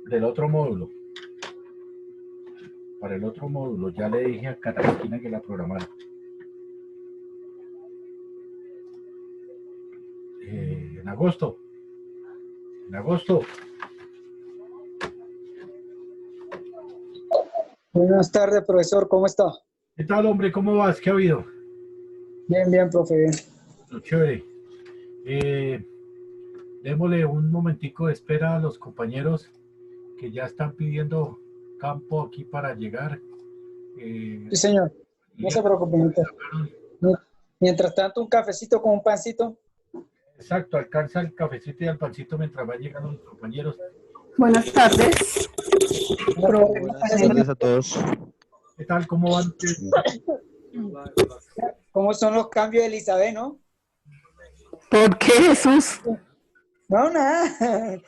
Del otro módulo. Para el otro módulo, ya le dije a Catalina que la programara. En agosto. En agosto. Buenas tardes, profesor. ¿Cómo está? ¿Qué tal, hombre? ¿Cómo vas? ¿Qué ha habido? Bien, bien, profe. Bien. Chévere. Démosle un momentico de espera a los compañeros que ya están pidiendo campo aquí para llegar. Sí, señor. No se preocupe. Mientras tanto, un cafecito con un pancito. Exacto, alcanza el cafecito y el pancito mientras van llegando los compañeros. Buenas tardes. Buenas tardes a todos. ¿Qué tal? ¿Cómo van? ¿Cómo son los cambios de Elizabeth, no? ¿Por qué, Jesús? No, nada.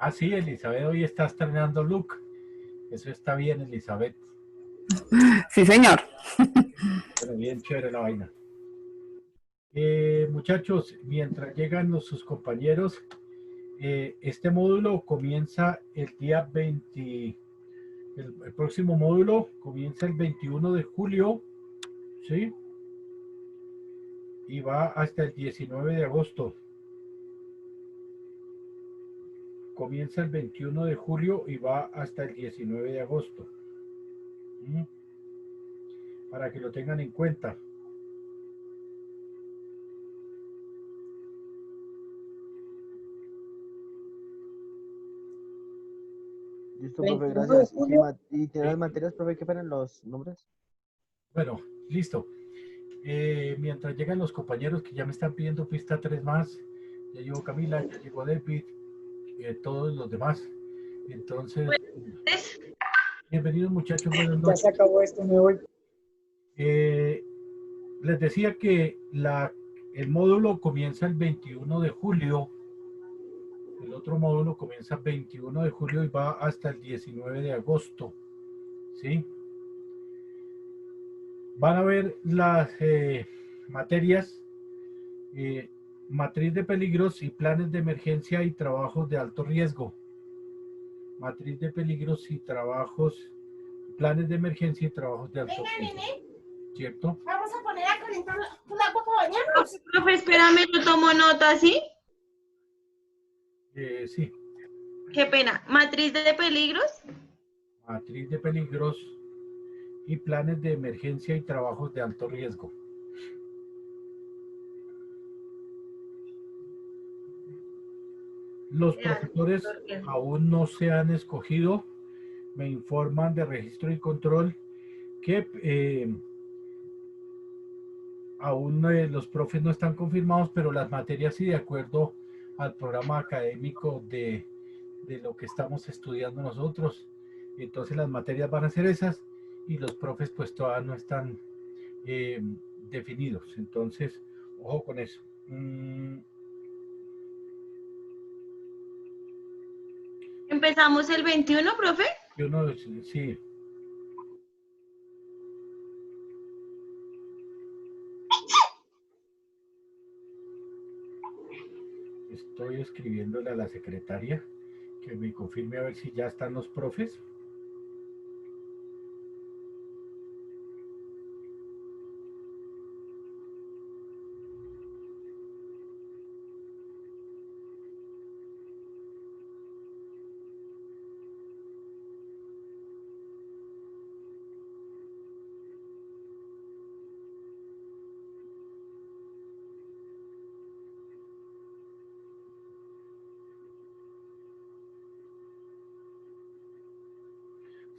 Ah, sí, Elizabeth hoy está estrenando look. Eso está bien, Elizabeth. Sí, señor. Pero bien chévere la vaina. Muchachos, mientras llegan sus compañeros, este módulo comienza el día 20, el próximo módulo comienza el 21 de julio, ¿sí? Y va hasta el 19 de agosto. Comienza el 21 de julio y va hasta el 19 de agosto. Para que lo tengan en cuenta. Listo, profe, gracias. ¿Y tiene las materias, profe, qué fueron los nombres? Bueno, listo. Mientras llegan los compañeros que ya me están pidiendo pista 3 más, ya llegó Camila, ya llegó David, todos los demás. Entonces, bienvenidos muchachos, buenas Ya noches. se acabó esto, me voy. Les decía que el módulo comienza el 21 de julio. El otro módulo comienza el 21 de julio y va hasta el 19 de agosto. ¿Sí? Van a ver las materias, matriz de peligros y planes de emergencia y trabajos de alto riesgo. Matriz de peligros y trabajos, planes de emergencia y trabajos de alto riesgo. ¿Cierto? Vamos a poner a calentar un agua para bañarnos. Profe, espérame, yo tomo nota, ¿sí? Sí. Qué pena. ¿Matriz de peligros? Matriz de peligros y planes de emergencia y trabajos de alto riesgo. Los profesores aún no se han escogido. Me informan de registro y control que aún los profes no están confirmados, pero las materias sí, de acuerdo al programa académico de lo que estamos estudiando nosotros. Entonces las materias van a ser esas y los profes pues todavía no están definidos. Entonces, ojo con eso. ¿Empezamos el 21, profe? Sí. Estoy escribiéndole a la secretaria que me confirme a ver si ya están los profes.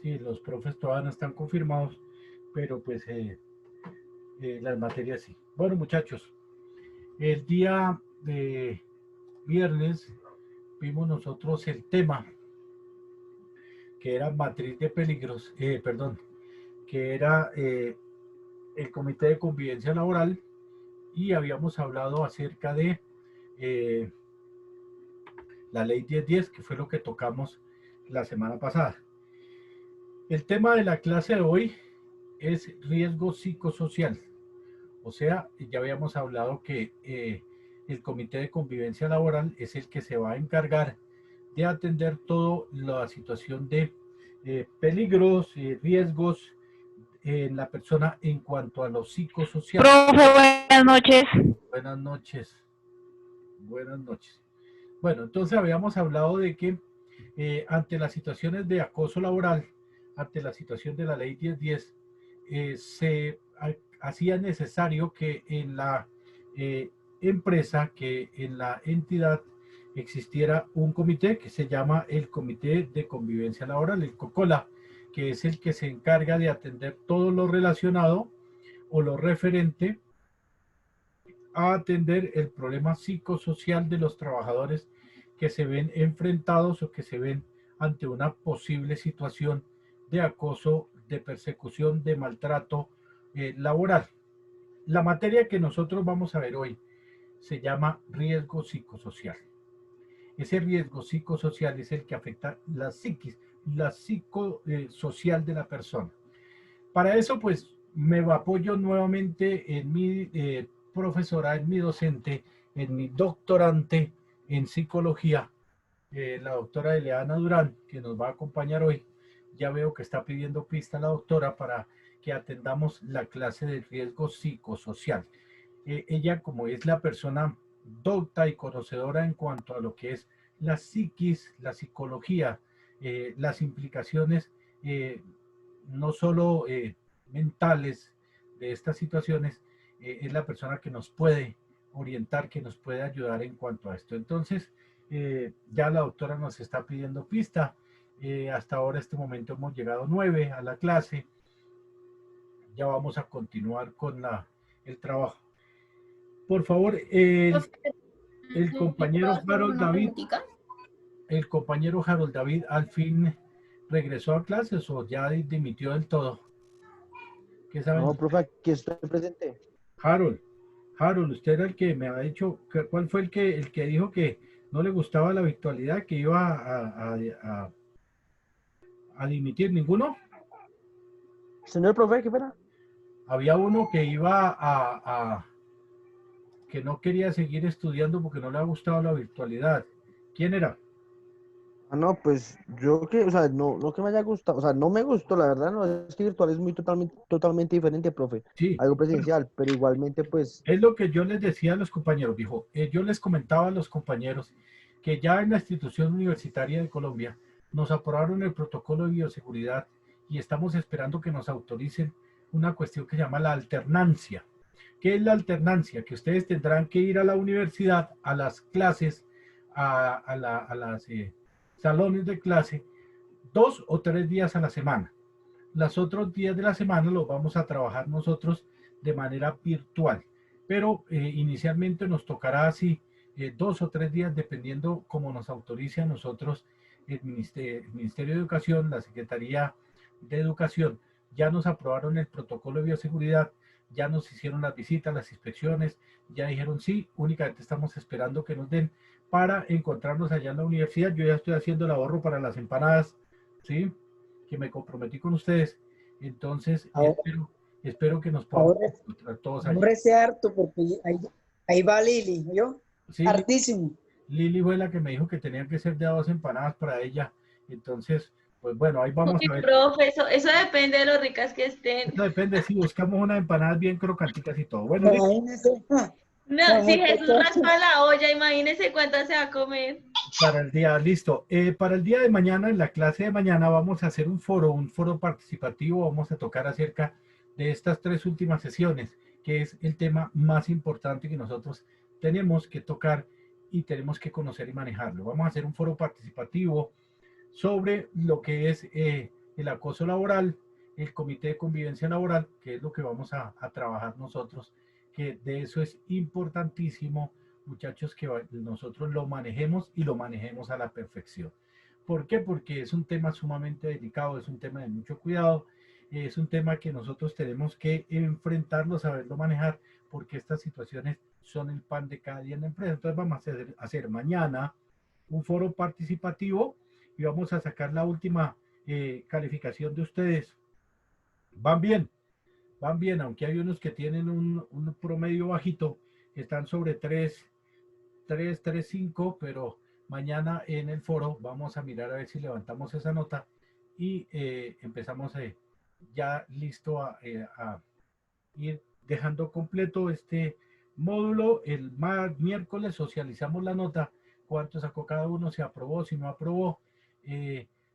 Sí, los profes todavía no están confirmados, pero pues las materias sí. Bueno, muchachos, el día de viernes vimos nosotros el tema que era matriz de peligros, que era el Comité de Convivencia Laboral y habíamos hablado acerca de la Ley 1010, que fue lo que tocamos la semana pasada. El tema de la clase de hoy es riesgo psicosocial O sea, ya habíamos hablado que el Comité de Convivencia Laboral es el que se va a encargar de atender toda la situación de peligros, riesgos en la persona en cuanto a lo psicosocial. Profe, buenas noches. Buenas noches. Buenas noches. Bueno, entonces habíamos hablado de que ante las situaciones de acoso laboral, ante la situación de la ley 1010, se hacía necesario que en la empresa, que en la entidad existiera un comité que se llama el Comité de Convivencia Laboral, el COCOLA, que es el que se encarga de atender todo lo relacionado o lo referente a atender el problema psicosocial de los trabajadores que se ven enfrentados o que se ven ante una posible situación de acoso, de persecución, de maltrato laboral. La materia que nosotros vamos a ver hoy se llama riesgo psicosocial. Ese riesgo psicosocial es el que afecta la psiquis, la psicosocial de la persona. Para eso, pues, me apoyo nuevamente en mi profesora, en mi docente, en mi doctorante en psicología, la doctora Eleana Durán, que nos va a acompañar hoy. Ya veo que está pidiendo pista la doctora para que atendamos la clase de riesgo psicosocial. Ella, como es la persona docta y conocedora en cuanto a lo que es la psiquis, la psicología, las implicaciones no solo mentales de estas situaciones, es la persona que nos puede orientar, que nos puede ayudar en cuanto a esto. Entonces, ya la doctora nos está pidiendo pista. Hasta ahora, este momento, hemos llegado 9 a la clase. Ya vamos a continuar con el trabajo. Por favor, el compañero Harold David, al fin regresó a clases o ya dimitió del todo. ¿Qué saben? No, profe, aquí estoy presente. Harold, usted era el que me había dicho, ¿cuál fue el que dijo que no le gustaba la virtualidad, que iba a dimitir? ¿Ninguno? Señor profe, ¿qué pena? Había uno que iba que no quería seguir estudiando porque no le ha gustado la virtualidad. ¿Quién era? Ah, no, pues yo que, o sea, no que me haya gustado, o sea, no me gustó, la verdad, no, es que virtual es muy totalmente diferente, profe, Sí. algo presencial, pero igualmente, pues... Es lo que yo les decía a los compañeros, dijo, yo les comentaba a los compañeros que ya en la institución universitaria de Colombia nos aprobaron el protocolo de bioseguridad y estamos esperando que nos autoricen una cuestión que se llama la alternancia. ¿Qué es la alternancia? Que ustedes tendrán que ir a la universidad, a las clases, a las salones de clase, 2 o 3 días a la semana. Los otros días de la semana los vamos a trabajar nosotros de manera virtual. Pero inicialmente nos tocará así 2 o 3 días, dependiendo cómo nos autorice a nosotros el Ministerio de Educación, la Secretaría de Educación. Ya nos aprobaron el protocolo de bioseguridad, ya nos hicieron las visitas, las inspecciones, ya dijeron sí, únicamente estamos esperando que nos den para encontrarnos allá en la universidad. Yo ya estoy haciendo el ahorro para las empanadas, ¿sí? Que me comprometí con ustedes. Entonces, espero que nos podamos encontrar todos allá. Ahora ese harto porque ahí va Lili, ¿yo? Sí, Hartísimo. Lili fue la que me dijo que tenían que ser de 2 empanadas para ella. Entonces, pues bueno, ahí vamos a ver. Profe, eso depende de lo ricas que estén. Eso depende, si buscamos unas empanadas bien crocanticas y todo. Bueno, Imagínese. No, si Jesús raspa la olla, imagínese cuántas se va a comer. para el día, listo. Para el día de mañana, en la clase de mañana, vamos a hacer un foro participativo. Vamos a tocar acerca de estas 3 últimas sesiones, que es el tema más importante que nosotros tenemos que tocar y tenemos que conocer y manejarlo. Vamos a hacer un foro participativo sobre lo que es el acoso laboral, el comité de convivencia laboral, que es lo que vamos a trabajar nosotros, que de eso es importantísimo, muchachos, que nosotros lo manejemos y lo manejemos a la perfección. ¿Por qué? Porque es un tema sumamente delicado, es un tema de mucho cuidado, es un tema que nosotros tenemos que enfrentarlo, saberlo manejar, porque estas situaciones son el pan de cada día en la empresa. Entonces vamos a hacer mañana un foro participativo y vamos a sacar la última calificación de ustedes. ¿Van bien? van bien, aunque hay unos que tienen un promedio bajito, están sobre 3.5, pero mañana en el foro vamos a mirar a ver si levantamos esa nota y empezamos ya listo a ir dejando completo este módulo. El miércoles socializamos la nota, cuánto sacó cada uno, si aprobó, si no aprobó.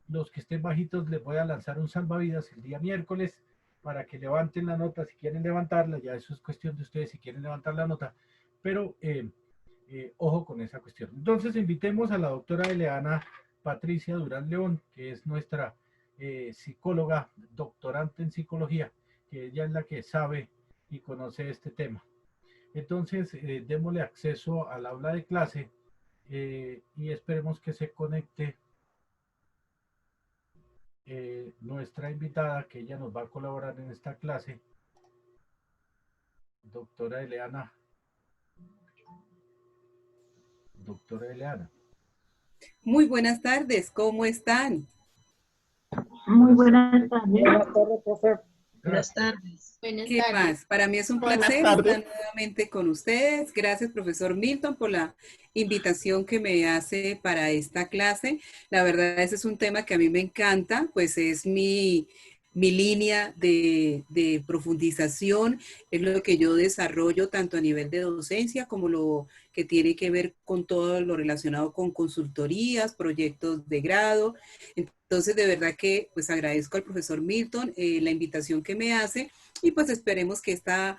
Los que estén bajitos les voy a lanzar un salvavidas el día miércoles para que levanten la nota si quieren levantarla. Ya eso es cuestión de ustedes si quieren levantar la nota, pero ojo con esa cuestión. Entonces invitemos a la doctora Eleana Patricia Durán León, que es nuestra psicóloga, doctorante en psicología, que ella es la que sabe y conoce este tema. Entonces, démosle acceso al aula de clase y esperemos que se conecte nuestra invitada, que ella nos va a colaborar en esta clase, doctora Eleana. Doctora Eleana. Muy buenas tardes, ¿cómo están? Muy buenas tardes. Buenas tardes, profe. Buenas tardes. ¿Qué más? Para mí es un placer estar nuevamente con ustedes. Gracias, profesor Milton, por la invitación que me hace para esta clase. La verdad, ese es un tema que a mí me encanta, pues es mi línea de profundización, es lo que yo desarrollo tanto a nivel de docencia como lo que tiene que ver con todo lo relacionado con consultorías, proyectos de grado. Entonces, de verdad que pues agradezco al profesor Milton la invitación que me hace y pues esperemos que esta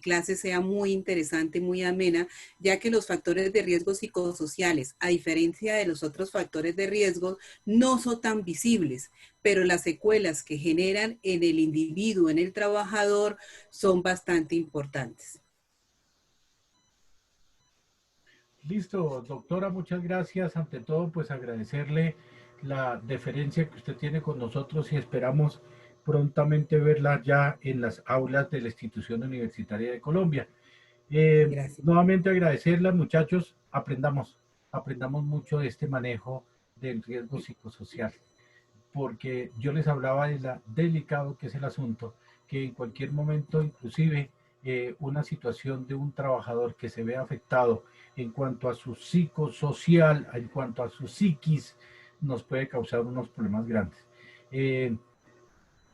clase sea muy interesante, muy amena, ya que los factores de riesgo psicosociales, a diferencia de los otros factores de riesgo, no son tan visibles, pero las secuelas que generan en el individuo, en el trabajador, son bastante importantes. Listo, doctora, muchas gracias. Ante todo, pues agradecerle la deferencia que usted tiene con nosotros y esperamos prontamente verla ya en las aulas de la Institución Universitaria de Colombia. Nuevamente agradecerla, muchachos, aprendamos mucho de este manejo del riesgo psicosocial, porque yo les hablaba de lo delicado que es el asunto, que en cualquier momento, inclusive una situación de un trabajador que se ve afectado en cuanto a su psicosocial, en cuanto a su psiquis, nos puede causar unos problemas grandes.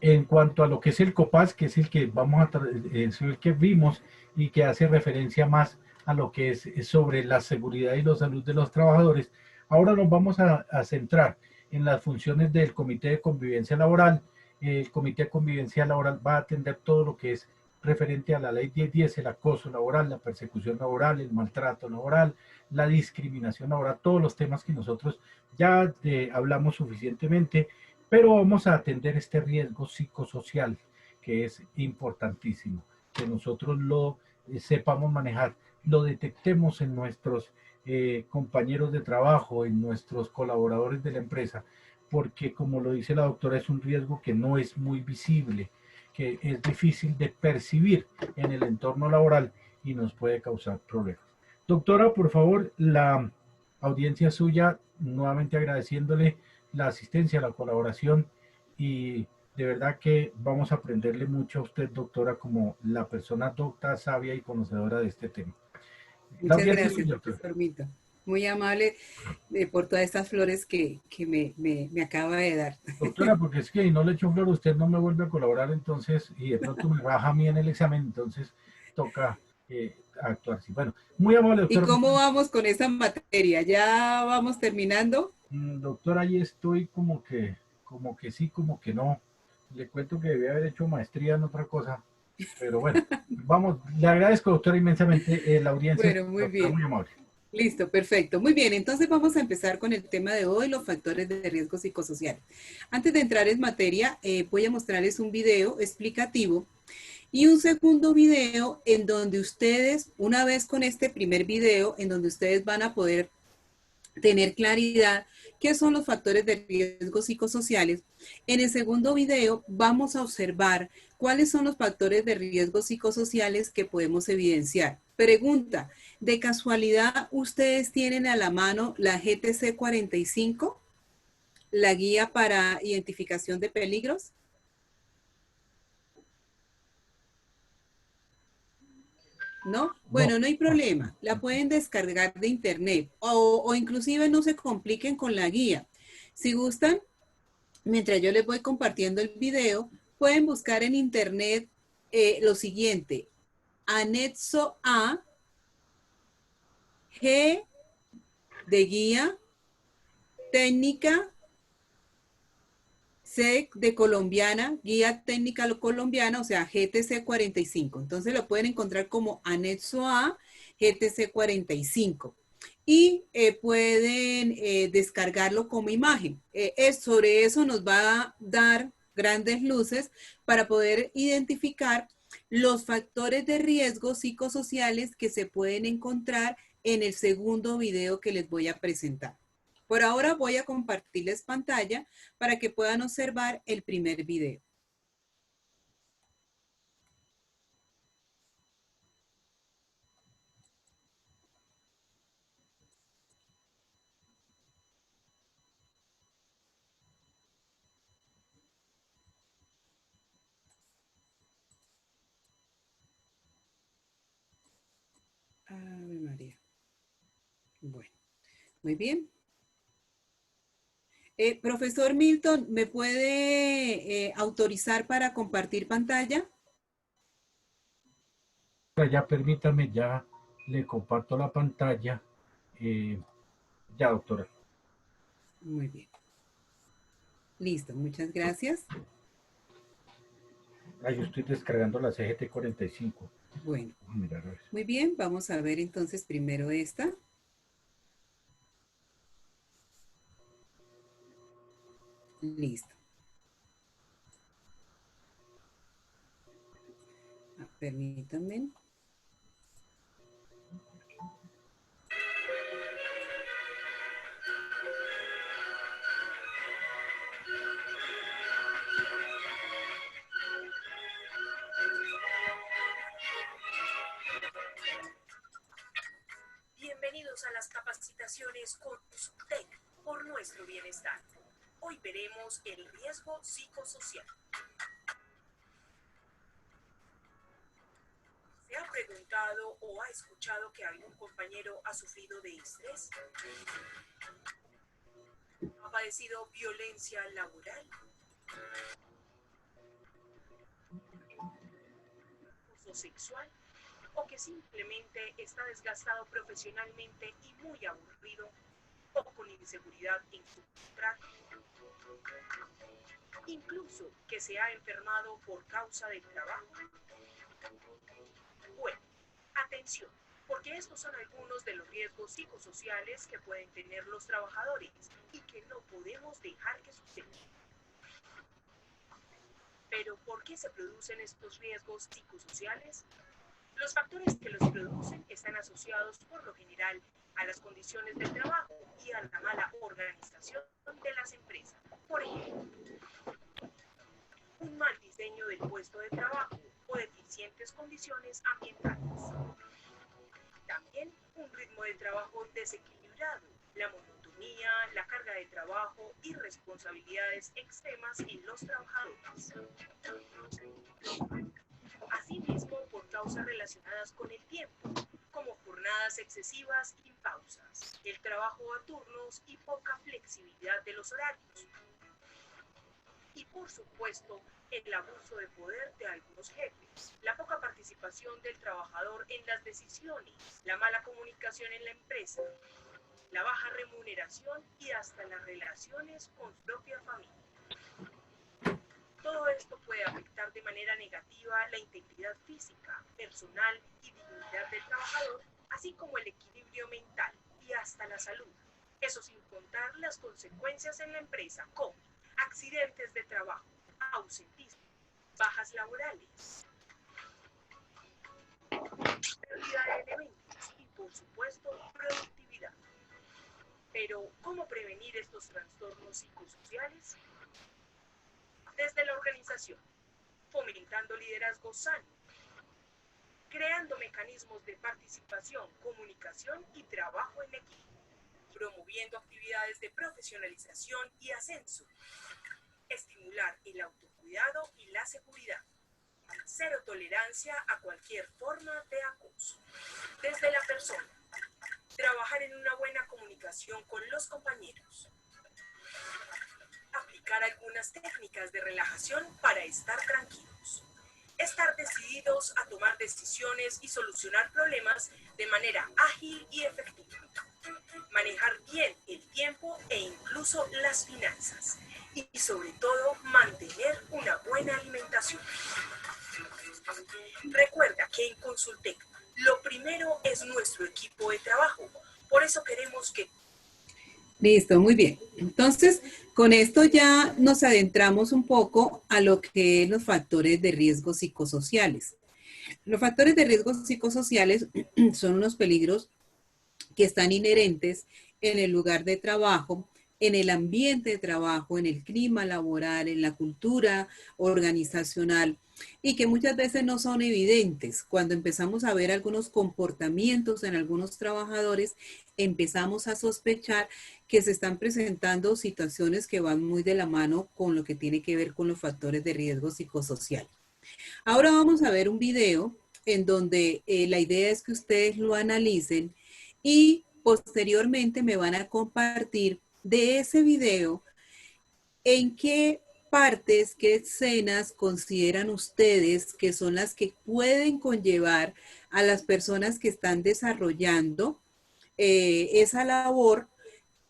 En cuanto a lo que es el COPAS, que es el que el que vimos y que hace referencia más a lo que es sobre la seguridad y la salud de los trabajadores, ahora nos vamos a centrar en las funciones del Comité de Convivencia Laboral. El Comité de Convivencia Laboral va a atender todo lo que es referente a la ley 1010, el acoso laboral, la persecución laboral, el maltrato laboral, la discriminación laboral, todos los temas que nosotros ya hablamos suficientemente, pero vamos a atender este riesgo psicosocial que es importantísimo, que nosotros lo sepamos manejar, lo detectemos en nuestros compañeros de trabajo, en nuestros colaboradores de la empresa, porque como lo dice la doctora, es un riesgo que no es muy visible, que es difícil de percibir en el entorno laboral y nos puede causar problemas. Doctora, por favor, la audiencia suya, nuevamente agradeciéndole la asistencia, la colaboración y de verdad que vamos a aprenderle mucho a usted, doctora, como la persona docta, sabia y conocedora de este tema. Muchas gracias, profesor Milton. Muy amable por todas estas flores que me acaba de dar. Doctora, porque es que no le echo flor, usted no me vuelve a colaborar, entonces, y de pronto me baja a mí en el examen, entonces toca actuar así. Bueno, muy amable, doctora. ¿Y cómo vamos con esa materia? ¿Ya vamos terminando? Doctora, ahí estoy como que sí, como que no. Le cuento que debía haber hecho maestría en otra cosa, pero bueno, vamos, le agradezco, doctora, inmensamente la audiencia. Bueno, muy doctora, bien. Muy amable. Listo, perfecto. Muy bien, entonces vamos a empezar con el tema de hoy, los factores de riesgo psicosocial. Antes de entrar en materia, voy a mostrarles un video explicativo y un segundo video en donde ustedes, una vez con este primer video, en donde ustedes van a poder tener claridad qué son los factores de riesgo psicosociales. En el segundo video vamos a observar cuáles son los factores de riesgo psicosociales que podemos evidenciar. Pregunta, ¿de casualidad ustedes tienen a la mano la GTC 45, la guía para identificación de peligros? ¿No? Bueno, no hay problema. La pueden descargar de internet o inclusive no se compliquen con la guía. Si gustan, mientras yo les voy compartiendo el video, pueden buscar en internet lo siguiente. Anexo A, G de guía, técnica, C de colombiana, guía técnica colombiana, o sea, GTC 45. Entonces lo pueden encontrar como anexo A, GTC 45. Y pueden descargarlo como imagen. Sobre eso nos va a dar grandes luces para poder identificar los factores de riesgo psicosociales que se pueden encontrar en el segundo video que les voy a presentar. Por ahora voy a compartirles pantalla para que puedan observar el primer video. Ave María. Bueno, muy bien. Profesor Milton, ¿me puede autorizar para compartir pantalla? Ya permítame, ya le comparto la pantalla. Ya, doctora. Muy bien. Listo, muchas gracias. Yo estoy descargando la CGT 45. Bueno, Mira, a ver. muy bien, vamos a ver entonces primero esta. Listo. Permítanme. Bienvenidos a las capacitaciones con SUTEC por nuestro bienestar. Hoy veremos el riesgo psicosocial. ¿Se ha preguntado o ha escuchado que algún compañero ha sufrido de estrés? ¿Ha padecido violencia laboral? ¿Abuso sexual? ¿O que simplemente está desgastado profesionalmente y muy aburrido o con inseguridad en su trato? Incluso que se ha enfermado por causa del trabajo. Bueno, atención, porque estos son algunos de los riesgos psicosociales que pueden tener los trabajadores y que no podemos dejar que sucedan. Pero, ¿por qué se producen estos riesgos psicosociales? Los factores que los producen están asociados por lo general a las condiciones del trabajo y a la mala organización de las empresas. Por ejemplo, un mal diseño del puesto de trabajo o deficientes condiciones ambientales. También un ritmo de trabajo desequilibrado, la monotonía, la carga de trabajo y responsabilidades extremas en los trabajadores. Asimismo, por causas relacionadas con el tiempo, como jornadas excesivas y pausas, el trabajo a turnos y poca flexibilidad de los horarios. Y por supuesto, el abuso de poder de algunos jefes, la poca participación del trabajador en las decisiones, la mala comunicación en la empresa, la baja remuneración y hasta las relaciones con su propia familia. Todo esto puede afectar de manera negativa la integridad física, personal y dignidad del trabajador, así como el equilibrio mental y hasta la salud. Eso sin contar las consecuencias en la empresa como accidentes de trabajo, ausentismo, bajas laborales, pérdida de elementos y, por supuesto, productividad. Pero, ¿cómo prevenir estos trastornos psicosociales? Desde la organización, fomentando liderazgo sano, creando mecanismos de participación, comunicación y trabajo en equipo, promoviendo actividades de profesionalización y ascenso, estimular el autocuidado y la seguridad, Cero tolerancia a cualquier forma de acoso. Desde la persona, trabajar en una buena comunicación con los compañeros. Aplicar algunas técnicas de relajación para estar tranquilos. Estar decididos a tomar decisiones y solucionar problemas de manera ágil y efectiva. Manejar bien el tiempo e incluso las finanzas. Y sobre todo, mantener una buena alimentación. Recuerda que en Consultec lo primero es nuestro equipo de trabajo. Por eso queremos que... Listo, muy bien. Entonces, con esto ya nos adentramos un poco a lo que es los factores de riesgo psicosociales. Los factores de riesgo psicosociales son unos peligros que están inherentes en el lugar de trabajo, en el ambiente de trabajo, en el clima laboral, en la cultura organizacional y que muchas veces no son evidentes. Cuando empezamos a ver algunos comportamientos en algunos trabajadores, empezamos a sospechar que se están presentando situaciones que van muy de la mano con lo que tiene que ver con los factores de riesgo psicosocial. Ahora vamos a ver un video en donde la idea es que ustedes lo analicen y posteriormente me van a compartir de ese video en qué partes, qué escenas consideran ustedes que son las que pueden conllevar a las personas que están desarrollando esa labor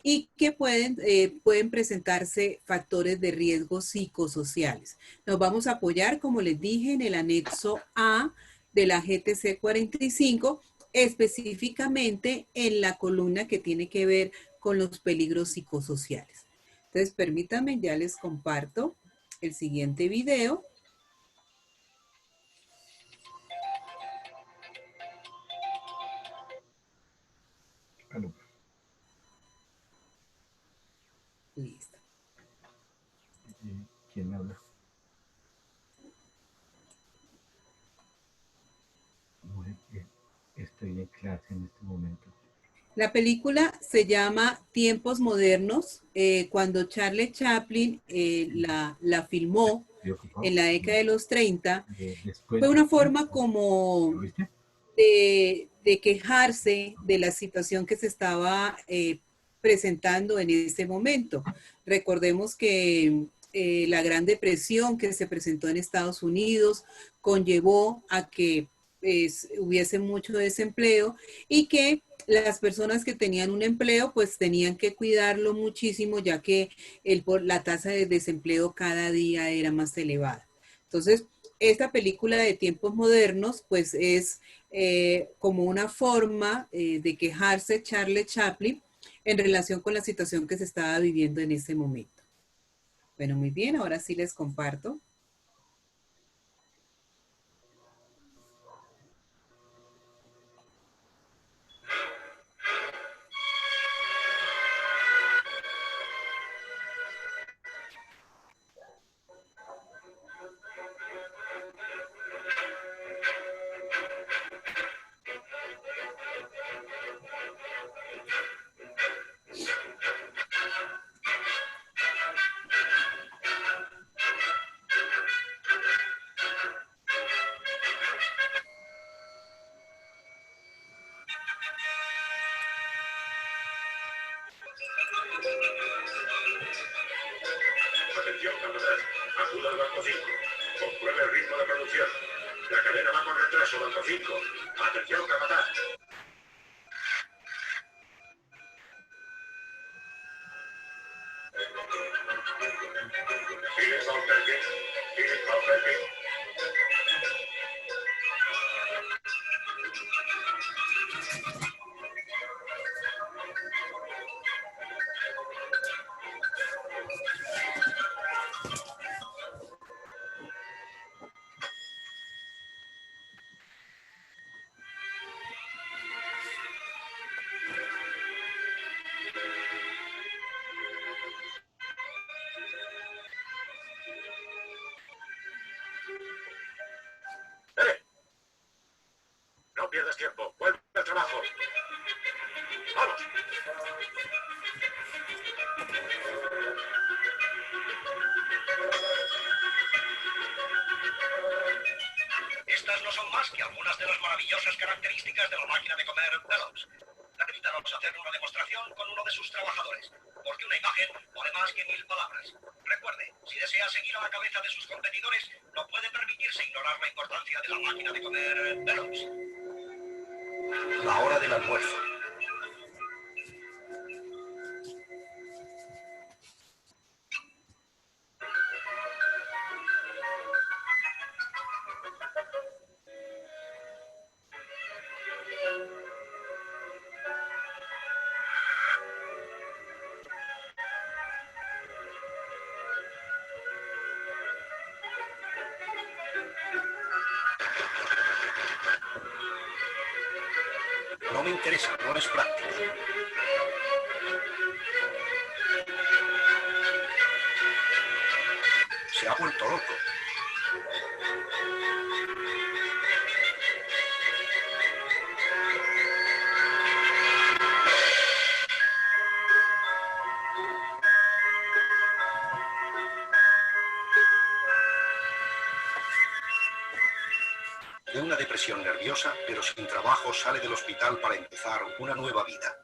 y que pueden presentarse factores de riesgo psicosociales. Nos vamos a apoyar, como les dije, en el anexo A de la GTC 45, específicamente en la columna que tiene que ver con los peligros psicosociales. Entonces, permítanme, ya les comparto el siguiente video. Aló. Listo. ¿Quién habla? Estoy en clase en este momento. La película se llama Tiempos Modernos. Cuando Charlie Chaplin la filmó en la década de los 30, fue una forma como de quejarse de la situación que se estaba presentando en ese momento. Recordemos que la Gran Depresión que se presentó en Estados Unidos conllevó a que hubiese mucho desempleo y que las personas que tenían un empleo pues tenían que cuidarlo muchísimo ya que la tasa de desempleo cada día era más elevada. Entonces, esta película de Tiempos Modernos pues es como una forma de quejarse Charlie Chaplin en relación con la situación que se estaba viviendo en ese momento. Bueno, muy bien, ahora sí les comparto. Atención, capataz. Acuda al banco 5. Compruebe el ritmo de producción. La cadena va con retraso, banco 5. Atención, capataz. ¿Tienes Valverde? ¿Tienes Valverde? No pierdas tiempo. Vuelve al trabajo. ¡Vamos! son más que algunas de las maravillosas características de la máquina de comer Kellogg's. Permítanos hacer una demostración con uno de sus trabajadores, porque una imagen vale más que 1000 palabras. Recuerde, si desea seguir a la cabeza de sus competidores, no puede permitirse ignorar la importancia de la máquina de comer Kellogg's. La hora del almuerzo. No me interesa, no es práctico. Se ha vuelto loco. De una depresión nerviosa, pero sin trabajo, sale del hospital para empezar una nueva vida.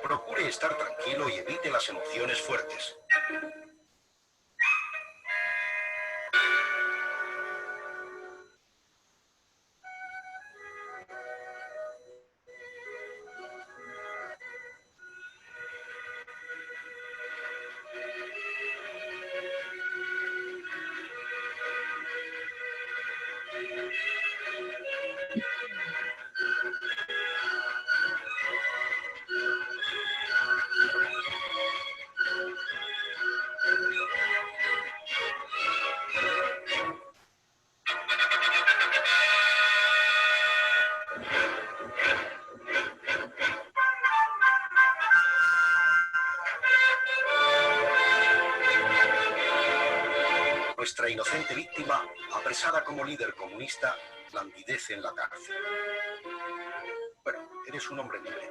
Procure estar tranquilo y evite las emociones fuertes. Nuestra inocente víctima, apresada como líder comunista, languidece en la cárcel. Bueno, eres un hombre libre.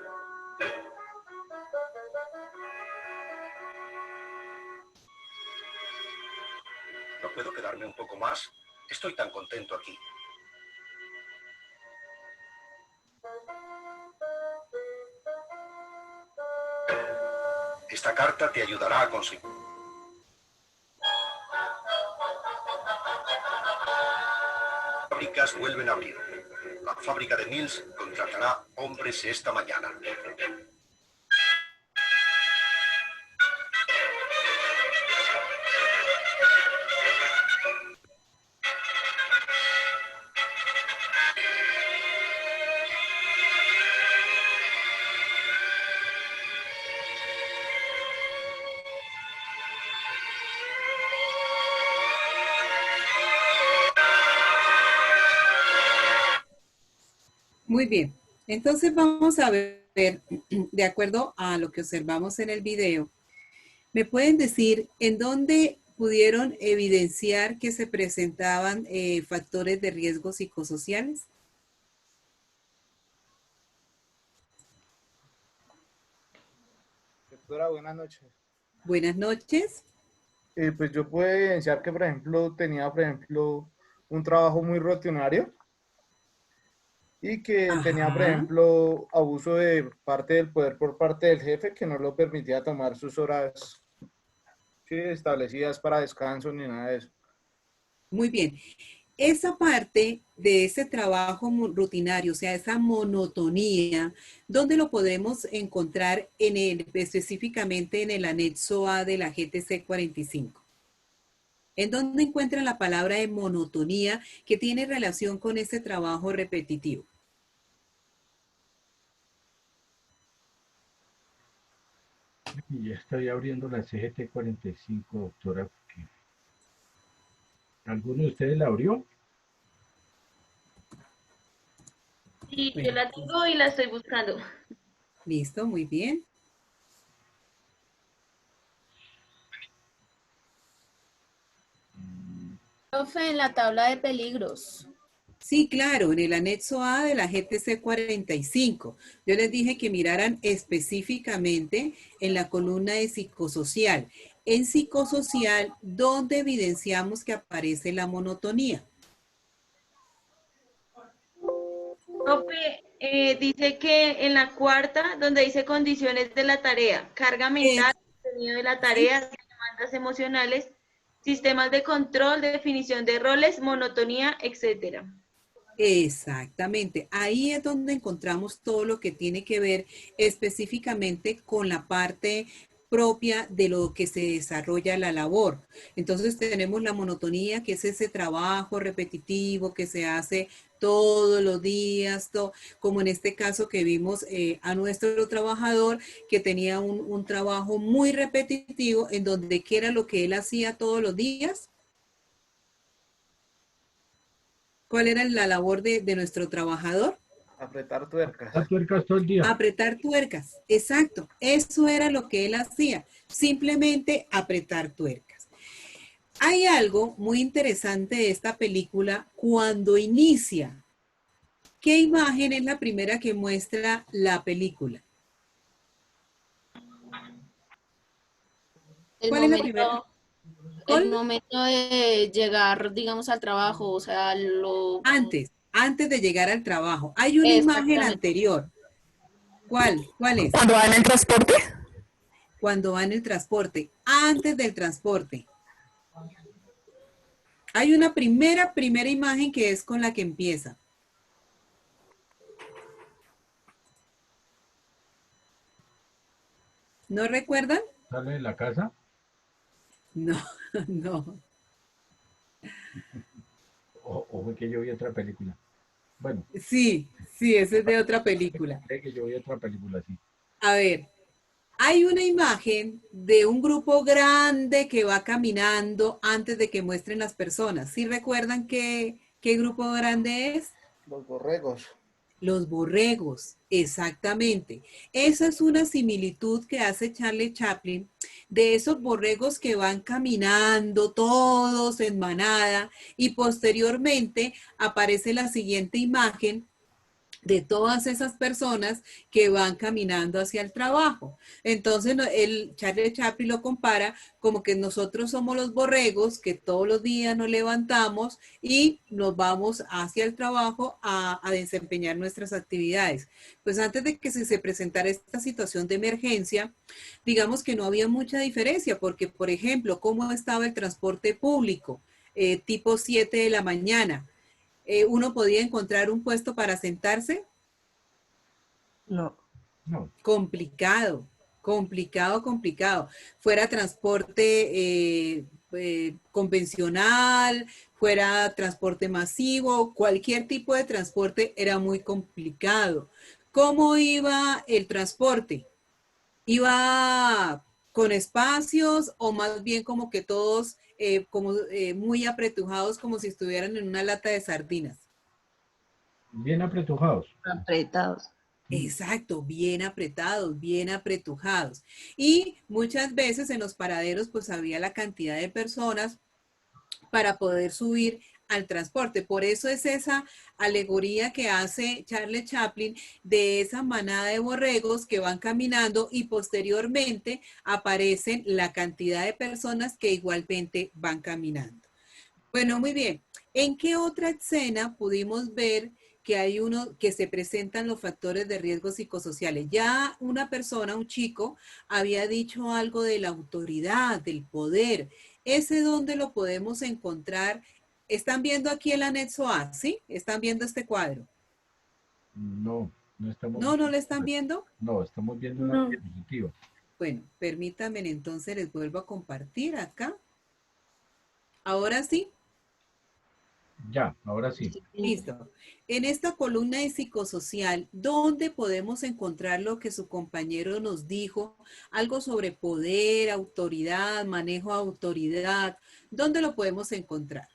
¿No puedo quedarme un poco más? Estoy tan contento aquí. Esta carta te ayudará a conseguir. Fábricas vuelven a abrir. La fábrica de Mills contratará hombres esta mañana. Muy bien. Entonces vamos a ver, de acuerdo a lo que observamos en el video, ¿me pueden decir en dónde pudieron evidenciar que se presentaban factores de riesgo psicosociales? Doctora, buenas noches. Buenas noches. Pues yo puedo evidenciar que, por ejemplo, tenía, un trabajo muy rutinario y que tenía, por Ajá. ejemplo, abuso de parte del poder por parte del jefe que no lo permitía tomar sus horas establecidas para descanso ni nada de eso. Muy bien. Esa parte de ese trabajo rutinario, o sea, esa monotonía, ¿dónde lo podemos encontrar específicamente en el anexo A de la GTC 45? ¿En dónde encuentran la palabra de monotonía que tiene relación con ese trabajo repetitivo? Y ya estoy abriendo la CGT 45, doctora. ¿Alguno de ustedes la abrió? Sí, yo la tengo y la estoy buscando. Listo, muy bien. Profe, en la tabla de peligros. Sí, claro, en el anexo A de la GTC 45. Yo les dije que miraran específicamente en la columna de psicosocial. En psicosocial, ¿dónde evidenciamos que aparece la monotonía? Profe, dice que en la cuarta, donde dice condiciones de la tarea, carga mental, contenido de la tarea, demandas emocionales, sistemas de control, definición de roles, monotonía, etcétera. Exactamente, ahí es donde encontramos todo lo que tiene que ver específicamente con la parte propia de lo que se desarrolla la labor. Entonces tenemos la monotonía, que es ese trabajo repetitivo que se hace todos los días, como en este caso que vimos a nuestro trabajador que tenía un trabajo muy repetitivo en donde ¿qué era lo que él hacía todos los días? ¿Cuál era la labor de nuestro trabajador? Apretar tuercas. Apretar tuercas todo el día. Apretar tuercas, exacto. Eso era lo que él hacía, simplemente apretar tuercas. Hay algo muy interesante de esta película cuando inicia. ¿Qué imagen es la primera que muestra la película? ¿Cuál es la primera? El momento de llegar, digamos, al trabajo, o sea, Antes de llegar al trabajo. Hay una imagen anterior. ¿Cuál es? ¿Cuando va en el transporte? Cuando va en el transporte, antes del transporte. Hay una primera imagen que es con la que empieza. ¿No recuerdan? ¿Sale de la casa? No, no. O fue que yo vi otra película. Bueno. Sí, ese es de otra película. Que yo vi otra película, sí. A ver, hay una imagen de un grupo grande que va caminando antes de que muestren las personas. ¿Sí recuerdan qué grupo grande es? Los borregos. Los borregos, exactamente. Esa es una similitud que hace Charlie Chaplin de esos borregos que van caminando todos en manada y posteriormente aparece la siguiente imagen de todas esas personas que van caminando hacia el trabajo. Entonces, el Charlie Chaplin lo compara como que nosotros somos los borregos que todos los días nos levantamos y nos vamos hacia el trabajo a desempeñar nuestras actividades. Pues antes de que se presentara esta situación de emergencia, digamos que no había mucha diferencia porque, por ejemplo, ¿cómo estaba el transporte público? Tipo 7 de la mañana. ¿Uno podía encontrar un puesto para sentarse? No. Complicado. Fuera transporte convencional, fuera transporte masivo, cualquier tipo de transporte era muy complicado. ¿Cómo iba el transporte? ¿Iba con espacios o más bien como que todos muy apretujados como si estuvieran en una lata de sardinas? Bien apretujados. Apretados. Exacto, bien apretados, bien apretujados. Y muchas veces en los paraderos pues había la cantidad de personas para poder subir al transporte. Por eso es esa alegoría que hace Charlie Chaplin de esa manada de borregos que van caminando y posteriormente aparecen la cantidad de personas que igualmente van caminando. Bueno, muy bien. ¿En qué otra escena pudimos ver que hay que se presentan los factores de riesgo psicosociales? Ya una persona, un chico, había dicho algo de la autoridad, del poder. ¿Ese dónde lo podemos encontrar? ¿Están viendo aquí el anexo A? ¿Sí? ¿Están viendo este cuadro? No estamos. ¿No lo están viendo? No, estamos viendo una diapositiva. Bueno, permítanme entonces les vuelvo a compartir acá. ¿Ahora sí? Ya, ahora sí. Listo. En esta columna de psicosocial, ¿dónde podemos encontrar lo que su compañero nos dijo? Algo sobre poder, autoridad, manejo de autoridad. ¿Dónde lo podemos encontrar?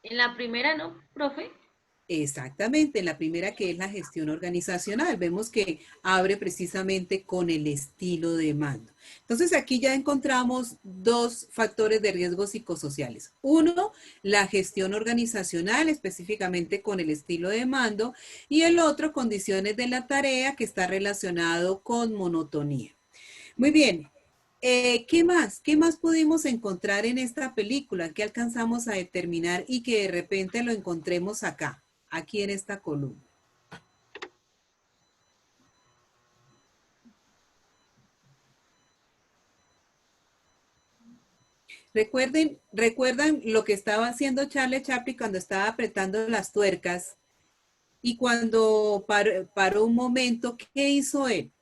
En la primera, ¿no, profe? Exactamente, la primera que es la gestión organizacional. Vemos que abre precisamente con el estilo de mando. Entonces aquí ya encontramos dos factores de riesgo psicosociales. Uno, la gestión organizacional, específicamente con el estilo de mando, y el otro, condiciones de la tarea, que está relacionado con monotonía. Muy bien. ¿Qué más? ¿Qué más pudimos encontrar en esta película? ¿Qué alcanzamos a determinar y que de repente lo encontremos acá, aquí en esta columna? ¿Recuerdan lo que estaba haciendo Charlie Chaplin cuando estaba apretando las tuercas? Y cuando paró un momento, ¿qué hizo él?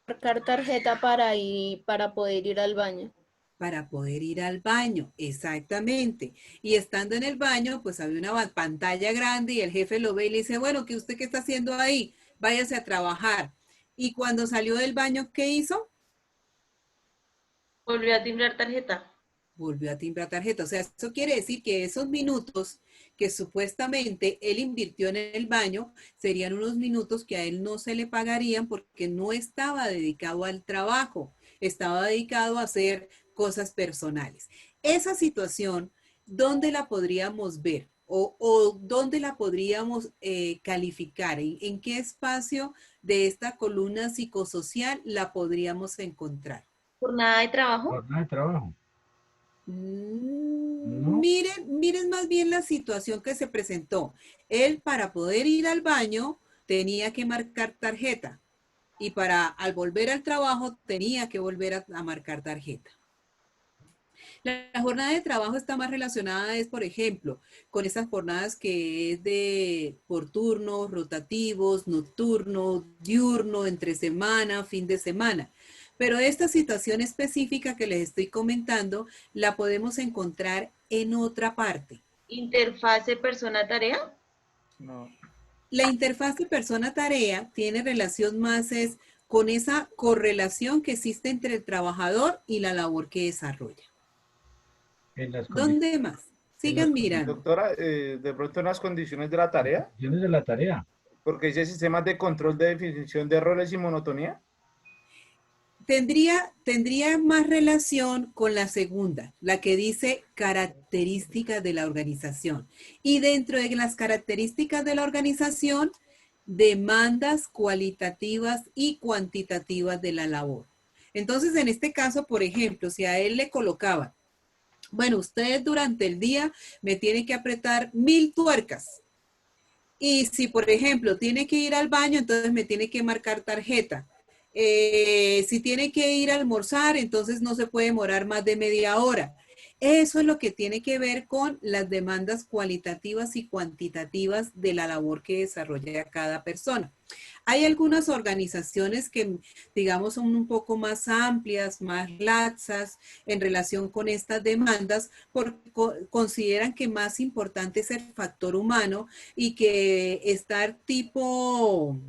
Marcar tarjeta para poder ir al baño. Para poder ir al baño, exactamente. Y estando en el baño, pues había una pantalla grande y el jefe lo ve y le dice, bueno, ¿qué usted qué está haciendo ahí? Váyase a trabajar. Y cuando salió del baño, ¿qué hizo? Volvió a timbrar tarjeta. Volvió a timbrar tarjeta. O sea, eso quiere decir que esos minutos que supuestamente él invirtió en el baño serían unos minutos que a él no se le pagarían porque no estaba dedicado al trabajo, estaba dedicado a hacer cosas personales. Esa situación, ¿dónde la podríamos ver? ¿O dónde la podríamos calificar? ¿En qué espacio de esta columna psicosocial la podríamos encontrar? ¿Jornada de trabajo? Jornada de trabajo. No. Miren más bien la situación que se presentó. Él, para poder ir al baño, tenía que marcar tarjeta. Y al volver al trabajo tenía que volver a marcar tarjeta. La jornada de trabajo está más relacionada, por ejemplo, con esas jornadas que es por turnos, rotativos, nocturno, diurno, entre semana, fin de semana. Pero esta situación específica que les estoy comentando la podemos encontrar en otra parte. ¿Interfase persona-tarea? No. La interfase persona-tarea tiene relación más con esa correlación que existe entre el trabajador y la labor que desarrolla. ¿Dónde más? Sigan mirando. Doctora, de pronto en las condiciones de la tarea. Condiciones de la tarea. Porque dice sistemas de control de definición de roles y monotonía. Tendría más relación con la segunda, la que dice características de la organización. Y dentro de las características de la organización, demandas cualitativas y cuantitativas de la labor. Entonces, en este caso, por ejemplo, si a él le colocaban, bueno, usted durante el día me tiene que apretar 1000 tuercas. Y si, por ejemplo, tiene que ir al baño, entonces me tiene que marcar tarjeta. Si tiene que ir a almorzar, entonces no se puede demorar más de media hora. Eso es lo que tiene que ver con las demandas cualitativas y cuantitativas de la labor que desarrolla cada persona. Hay algunas organizaciones que, digamos, son un poco más amplias, más laxas en relación con estas demandas, porque consideran que más importante es el factor humano y que estar tipo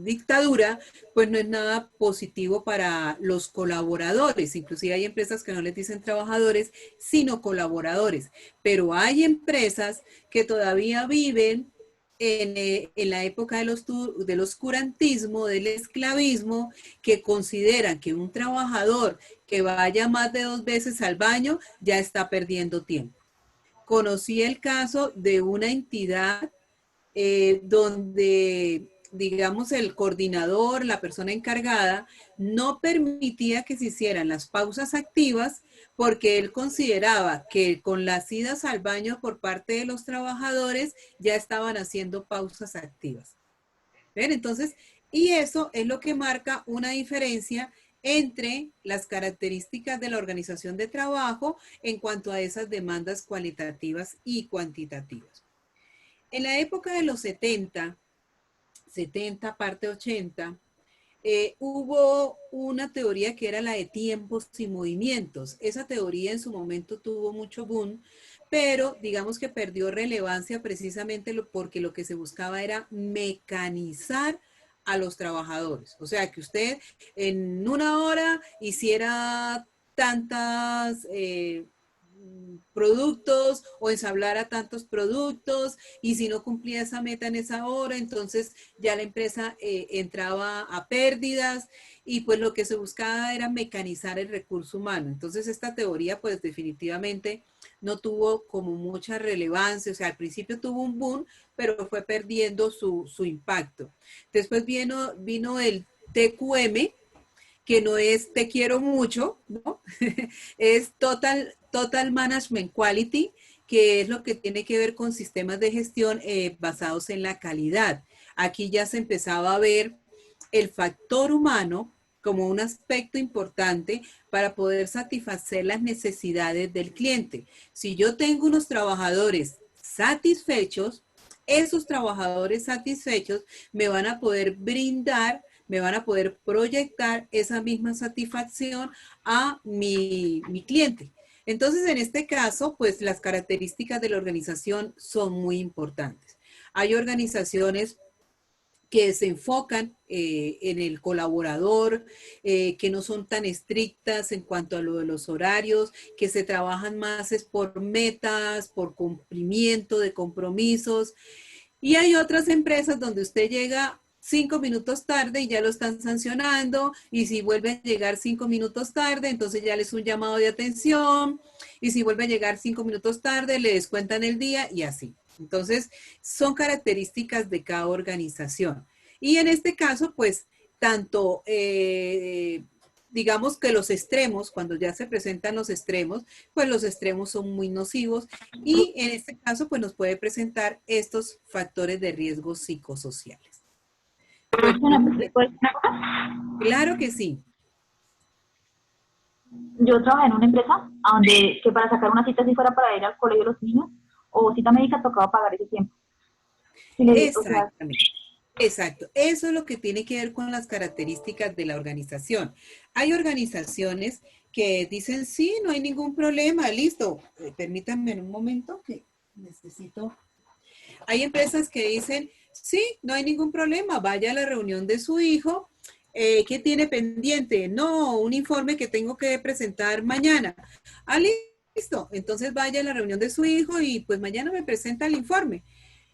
dictadura, pues no es nada positivo para los colaboradores. Inclusive hay empresas que no les dicen trabajadores, sino colaboradores. Pero hay empresas que todavía viven en la época del oscurantismo, del esclavismo, que consideran que un trabajador que vaya más de 2 veces al baño ya está perdiendo tiempo. Conocí el caso de una entidad donde, digamos, el coordinador, la persona encargada, no permitía que se hicieran las pausas activas porque él consideraba que con las idas al baño por parte de los trabajadores ya estaban haciendo pausas activas. ¿Ven? Entonces, y eso es lo que marca una diferencia entre las características de la organización de trabajo en cuanto a esas demandas cualitativas y cuantitativas. En la época de los 70, parte 80, hubo una teoría que era la de tiempos y movimientos. Esa teoría en su momento tuvo mucho boom, pero digamos que perdió relevancia precisamente porque lo que se buscaba era mecanizar a los trabajadores. O sea, que usted en 1 hora hiciera tantas productos o ensamblar a tantos productos, y si no cumplía esa meta en esa hora, entonces ya la empresa entraba a pérdidas, y pues lo que se buscaba era mecanizar el recurso humano. Entonces esta teoría pues definitivamente no tuvo como mucha relevancia, o sea, al principio tuvo un boom, pero fue perdiendo su impacto. Después vino el TQM, que no es te quiero mucho, ¿no? Es Total Management Quality, que es lo que tiene que ver con sistemas de gestión basados en la calidad. Aquí ya se empezaba a ver el factor humano como un aspecto importante para poder satisfacer las necesidades del cliente. Si yo tengo unos trabajadores satisfechos, esos trabajadores satisfechos me van a poder brindar, me van a poder proyectar esa misma satisfacción a mi cliente. Entonces, en este caso, pues las características de la organización son muy importantes. Hay organizaciones que se enfocan en el colaborador, que no son tan estrictas en cuanto a lo de los horarios, que se trabajan más es por metas, por cumplimiento de compromisos. Y hay otras empresas donde usted llega 5 minutos tarde y ya lo están sancionando, y si vuelve a llegar 5 minutos tarde, entonces ya le es un llamado de atención, y si vuelve a llegar 5 minutos tarde, le descuentan el día, y así. Entonces, son características de cada organización. Y en este caso, pues, tanto, digamos que los extremos, cuando ya se presentan los extremos, pues los extremos son muy nocivos, y en este caso, pues nos puede presentar estos factores de riesgo psicosociales. Claro que sí. Yo trabajé en una empresa donde que para sacar una cita si fuera para ir al colegio de los niños o cita médica tocaba pagar ese tiempo. Exactamente. Exacto. Eso es lo que tiene que ver con las características de la organización. Hay organizaciones que dicen, sí, no hay ningún problema, listo. Permítanme un momento que necesito. Hay empresas que dicen, sí, no hay ningún problema, vaya a la reunión de su hijo. ¿Qué tiene pendiente? No, un informe que tengo que presentar mañana. Ah, listo. Entonces vaya a la reunión de su hijo y pues mañana me presenta el informe.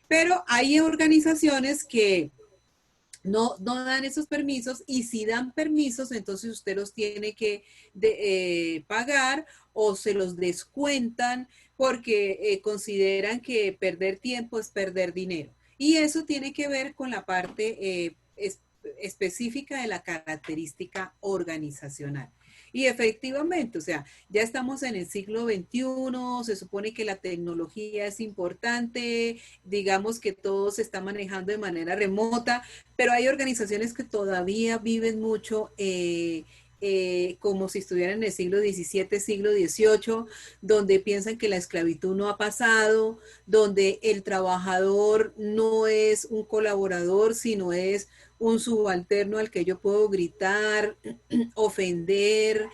Pero hay organizaciones que no dan esos permisos, y si dan permisos, entonces usted los tiene que pagar o se los descuentan porque consideran que perder tiempo es perder dinero. Y eso tiene que ver con la parte específica de la característica organizacional. Y efectivamente, o sea, ya estamos en el siglo XXI, se supone que la tecnología es importante, digamos que todo se está manejando de manera remota, pero hay organizaciones que todavía viven mucho como si estuvieran en el siglo XVII, siglo XVIII, donde piensan que la esclavitud no ha pasado, donde el trabajador no es un colaborador, sino es un subalterno al que yo puedo gritar, ofender,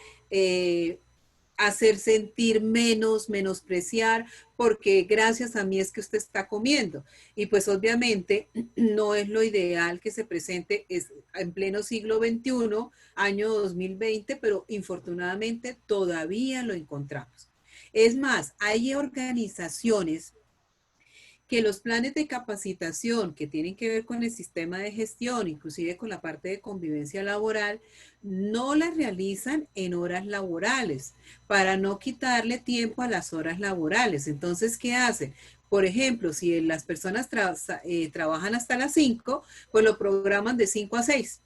hacer sentir menos, menospreciar, porque gracias a mí es que usted está comiendo. Y pues obviamente no es lo ideal que se presente en pleno siglo XXI, año 2020, pero infortunadamente todavía lo encontramos. Es más, hay organizaciones que los planes de capacitación que tienen que ver con el sistema de gestión, inclusive con la parte de convivencia laboral, no las realizan en horas laborales para no quitarle tiempo a las horas laborales. Entonces, ¿qué hacen? Por ejemplo, si las personas trabajan hasta las 5, pues lo programan de 5 a 6.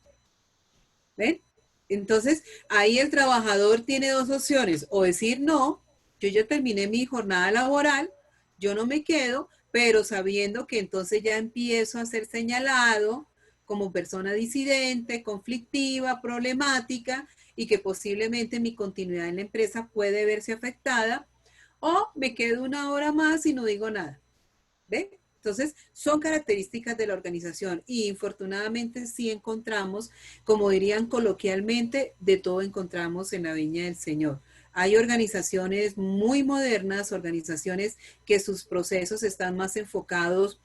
¿Ven? Entonces, ahí el trabajador tiene dos opciones, o decir no, yo ya terminé mi jornada laboral, yo no me quedo, pero sabiendo que entonces ya empiezo a ser señalado como persona disidente, conflictiva, problemática, y que posiblemente mi continuidad en la empresa puede verse afectada, o me quedo una hora más y no digo nada. ¿Ven? Entonces, son características de la organización, y infortunadamente sí encontramos, como dirían coloquialmente, de todo encontramos en la viña del Señor. Hay organizaciones muy modernas, organizaciones que sus procesos están más enfocados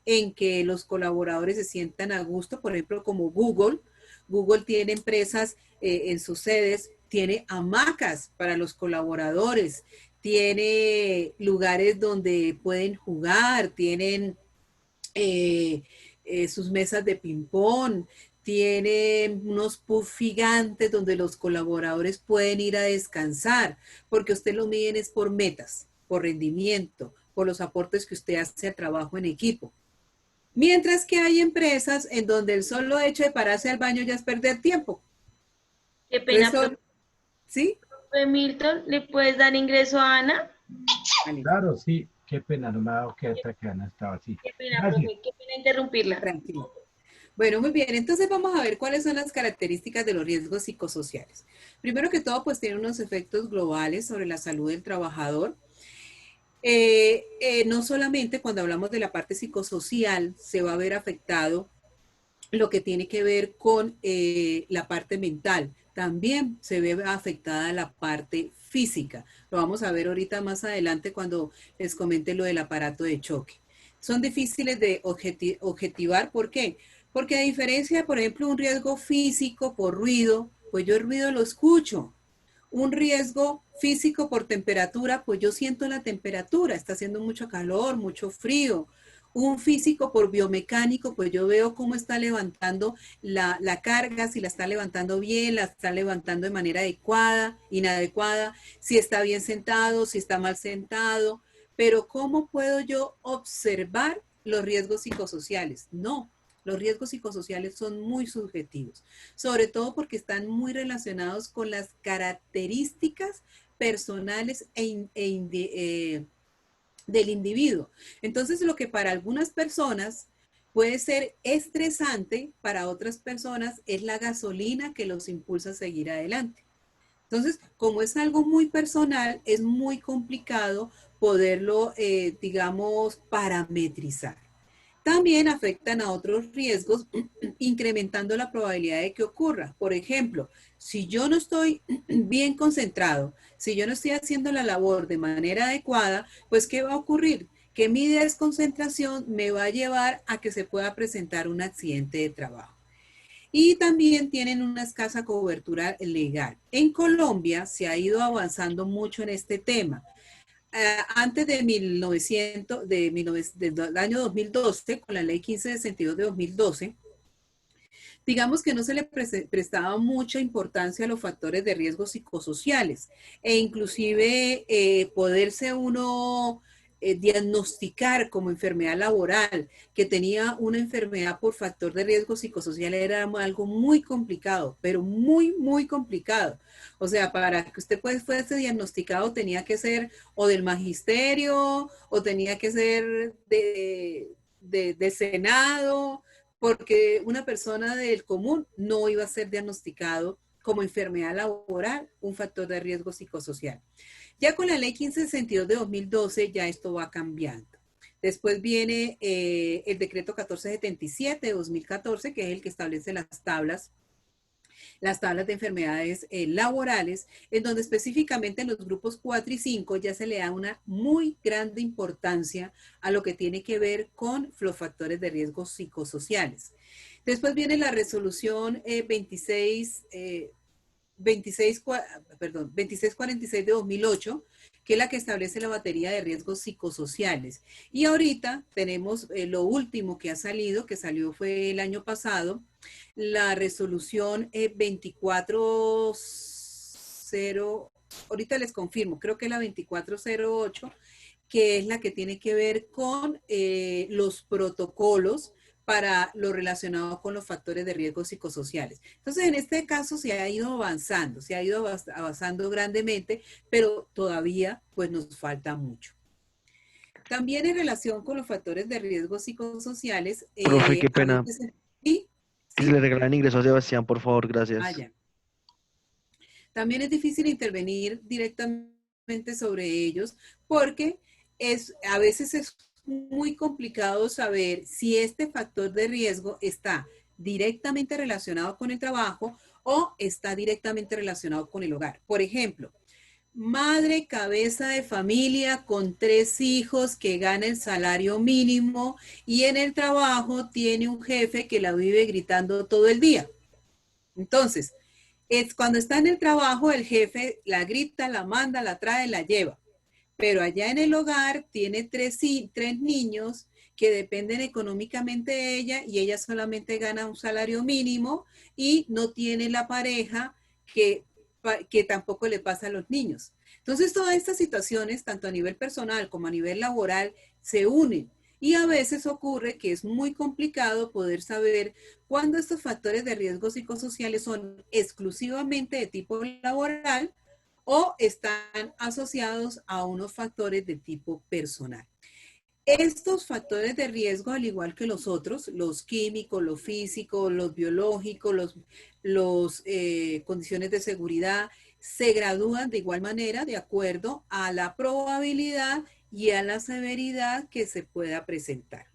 en que los colaboradores se sientan a gusto, por ejemplo, como Google. Google tiene empresas en sus sedes, tiene hamacas para los colaboradores, tiene lugares donde pueden jugar, tienen sus mesas de ping-pong, tienen unos puffs gigantes donde los colaboradores pueden ir a descansar, porque usted lo miden es por metas, por rendimiento, por los aportes que usted hace al trabajo en equipo. Mientras que hay empresas en donde el solo hecho de pararse al baño ya es perder tiempo. Qué pena, Eso, ¿sí? profe Milton, ¿le puedes dar ingreso a Ana? Claro, sí. Qué pena, no me ha dado cuenta que Ana estaba así. Qué pena, Gracias. profe, qué pena interrumpirla. Tranquilo. Bueno, muy bien. Entonces vamos a ver cuáles son las características de los riesgos psicosociales. Primero que todo, pues tiene unos efectos globales sobre la salud del trabajador. No solamente cuando hablamos de la parte psicosocial se va a ver afectado lo que tiene que ver con la parte mental, también se ve afectada la parte física. Lo vamos a ver ahorita más adelante cuando les comente lo del aparato de choque. Son difíciles de objetivar, ¿por qué? Porque a diferencia, por ejemplo, un riesgo físico por ruido, pues yo el ruido lo escucho. Un riesgo físico por temperatura, pues yo siento la temperatura, está haciendo mucho calor, mucho frío. Un físico por biomecánico, pues yo veo cómo está levantando la carga, si la está levantando bien, la está levantando de manera adecuada, inadecuada, si está bien sentado, si está mal sentado. Pero ¿cómo puedo yo observar los riesgos psicosociales? No. Los riesgos psicosociales son muy subjetivos, sobre todo porque están muy relacionados con las características personales del individuo. Entonces, lo que para algunas personas puede ser estresante, para otras personas es la gasolina que los impulsa a seguir adelante. Entonces, como es algo muy personal, es muy complicado poderlo, digamos, parametrizar. También afectan a otros riesgos, incrementando la probabilidad de que ocurra. Por ejemplo, si yo no estoy bien concentrado, si yo no estoy haciendo la labor de manera adecuada, pues ¿qué va a ocurrir? Que mi desconcentración me va a llevar a que se pueda presentar un accidente de trabajo. Y también tienen una escasa cobertura legal. En Colombia se ha ido avanzando mucho en este tema. Antes de del año 2012, con la ley 1562 de 2012, digamos que no se le prestaba mucha importancia a los factores de riesgo psicosociales e inclusive poderse uno diagnosticar como enfermedad laboral, que tenía una enfermedad por factor de riesgo psicosocial, era algo muy complicado, pero muy, muy complicado. O sea, para que usted fuese diagnosticado tenía que ser o del magisterio o tenía que ser de Senado, porque una persona del común no iba a ser diagnosticado como enfermedad laboral, un factor de riesgo psicosocial. Ya con la ley 1562 de 2012 ya esto va cambiando. Después viene el decreto 1477 de 2014, que es el que establece las tablas de enfermedades laborales, en donde específicamente en los grupos 4 y 5 ya se le da una muy grande importancia a lo que tiene que ver con los factores de riesgo psicosociales. Después viene la resolución 2646 de 2008, que es la que establece la batería de riesgos psicosociales. Y ahorita tenemos lo último que ha salido, que salió fue el año pasado, la resolución 240, ahorita les confirmo, creo que la 2408, que es la que tiene que ver con los protocolos para lo relacionado con los factores de riesgo psicosociales. Entonces, en este caso se ha ido avanzando grandemente, pero todavía pues nos falta mucho. También en relación con los factores de riesgo psicosociales... Profe, qué pena. ¿Sí? Si le regalan ingreso a Sebastián, por favor, gracias. Ya. También es difícil intervenir directamente sobre ellos porque a veces es muy complicado saber si este factor de riesgo está directamente relacionado con el trabajo o está directamente relacionado con el hogar. Por ejemplo, madre cabeza de familia con 3 hijos que gana el salario mínimo y en el trabajo tiene un jefe que la vive gritando todo el día. Entonces, cuando está en el trabajo, el jefe la grita, la manda, la trae, la lleva. pero allá en el hogar tiene tres niños que dependen económicamente de ella y ella solamente gana un salario mínimo y no tiene la pareja que tampoco le pasa a los niños. Entonces, todas estas situaciones, tanto a nivel personal como a nivel laboral, se unen. Y a veces ocurre que es muy complicado poder saber cuándo estos factores de riesgo psicosociales son exclusivamente de tipo laboral o están asociados a unos factores de tipo personal. Estos factores de riesgo, al igual que los otros, los químicos, los físicos, los biológicos, los condiciones de seguridad, se gradúan de igual manera de acuerdo a la probabilidad y a la severidad que se pueda presentar.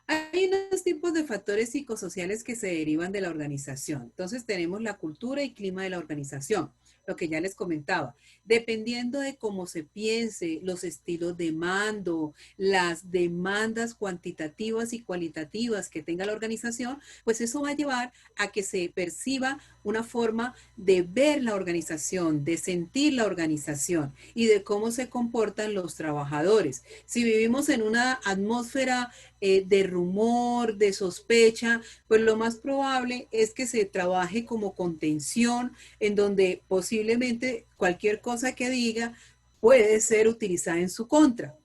Hay unos tipos de factores psicosociales que se derivan de la organización. Entonces tenemos la cultura y clima de la organización, lo que ya les comentaba. Dependiendo de cómo se piense, los estilos de mando, las demandas cuantitativas y cualitativas que tenga la organización, pues eso va a llevar a que se perciba una forma de ver la organización, de sentir la organización y de cómo se comportan los trabajadores. Si vivimos en una atmósfera de rumor, de sospecha, pues lo más probable es que se trabaje como contención, en donde posiblemente cualquier cosa que diga puede ser utilizada en su contra.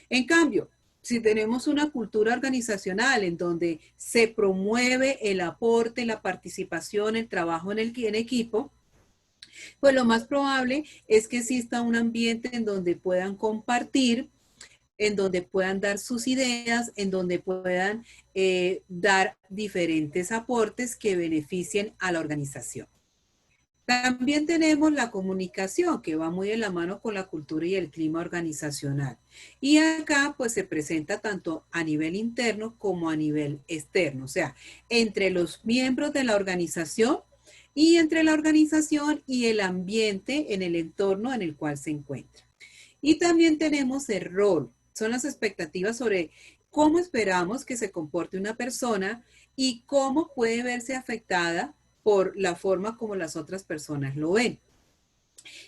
En cambio, si tenemos una cultura organizacional en donde se promueve el aporte, la participación, el trabajo en equipo, pues lo más probable es que exista un ambiente en donde puedan compartir, en donde puedan dar sus ideas, en donde puedan dar diferentes aportes que beneficien a la organización. También tenemos la comunicación, que va muy de la mano con la cultura y el clima organizacional. Y acá pues se presenta tanto a nivel interno como a nivel externo, o sea, entre los miembros de la organización y entre la organización y el ambiente en el entorno en el cual se encuentra. Y también tenemos el rol, son las expectativas sobre cómo esperamos que se comporte una persona y cómo puede verse afectada por la forma como las otras personas lo ven.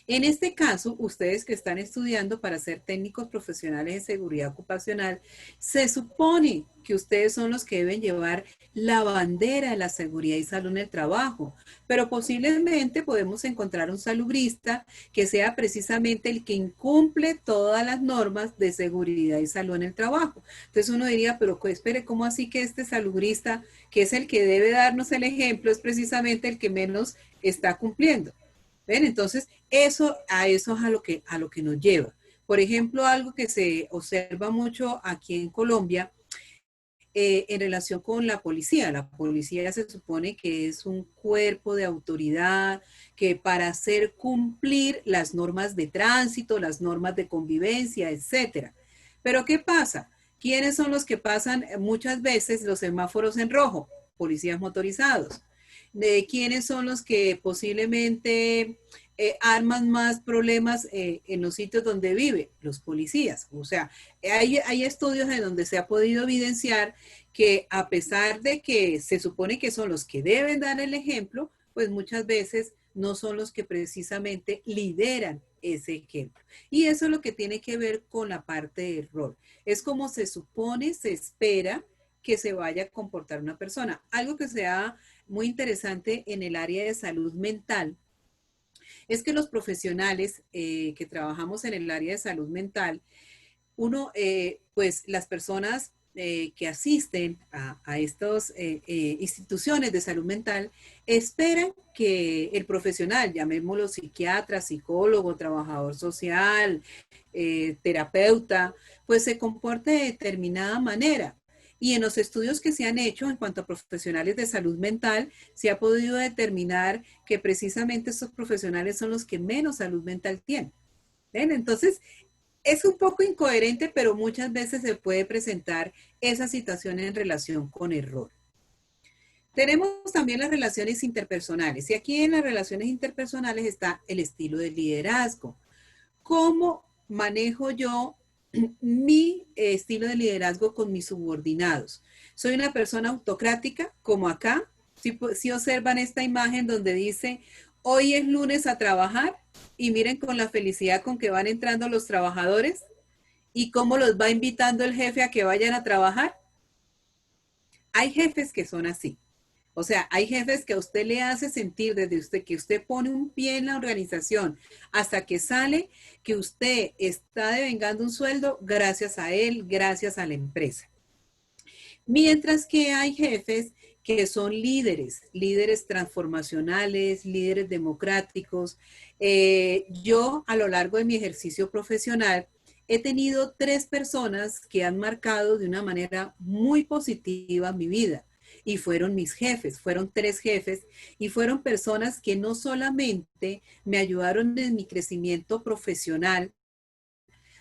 En este caso, ustedes que están estudiando para ser técnicos profesionales en seguridad ocupacional, se supone que ustedes son los que deben llevar la bandera de la seguridad y salud en el trabajo, pero posiblemente podemos encontrar un salubrista que sea precisamente el que incumple todas las normas de seguridad y salud en el trabajo. Entonces uno diría, pero espere, ¿cómo así que este salubrista, que es el que debe darnos el ejemplo, es precisamente el que menos está cumpliendo? ¿Ven? Entonces, eso es a lo que nos lleva. Por ejemplo, algo que se observa mucho aquí en Colombia en relación con la policía. La policía se supone que es un cuerpo de autoridad que para hacer cumplir las normas de tránsito, las normas de convivencia, etcétera. Pero ¿qué pasa? ¿Quiénes son los que pasan muchas veces los semáforos en rojo? Policías motorizados. ¿De quiénes son los que posiblemente arman más problemas en los sitios donde vive? Los policías. O sea, hay estudios en donde se ha podido evidenciar que a pesar de que se supone que son los que deben dar el ejemplo, pues muchas veces no son los que precisamente lideran ese ejemplo. Y eso es lo que tiene que ver con la parte del rol. Es como se supone, se espera que se vaya a comportar una persona. Algo que sea muy interesante en el área de salud mental es que los profesionales que trabajamos en el área de salud mental, pues las personas que asisten a estas instituciones de salud mental esperan que el profesional, llamémoslo psiquiatra, psicólogo, trabajador social, terapeuta, pues se comporte de determinada manera. Y en los estudios que se han hecho en cuanto a profesionales de salud mental, se ha podido determinar que precisamente estos profesionales son los que menos salud mental tienen. ¿Ven? Entonces, es un poco incoherente, pero muchas veces se puede presentar esa situación en relación con el rol. Tenemos también las relaciones interpersonales. Y aquí en las relaciones interpersonales está el estilo de liderazgo. ¿Cómo manejo yo mi estilo de liderazgo con mis subordinados? Soy una persona autocrática, como acá. Si observan esta imagen donde dice Hoy es lunes a trabajar y miren con la felicidad con que van entrando los trabajadores y cómo los va invitando el jefe a que vayan a trabajar. Hay jefes que son así. O sea, hay jefes que a usted le hace sentir desde usted que usted pone un pie en la organización hasta que sale, que usted está devengando un sueldo gracias a él, gracias a la empresa. Mientras que hay jefes que son líderes, líderes transformacionales, líderes democráticos. Yo a lo largo de mi ejercicio profesional he tenido 3 personas que han marcado de una manera muy positiva mi vida. Y fueron mis jefes, fueron 3 jefes y fueron personas que no solamente me ayudaron en mi crecimiento profesional,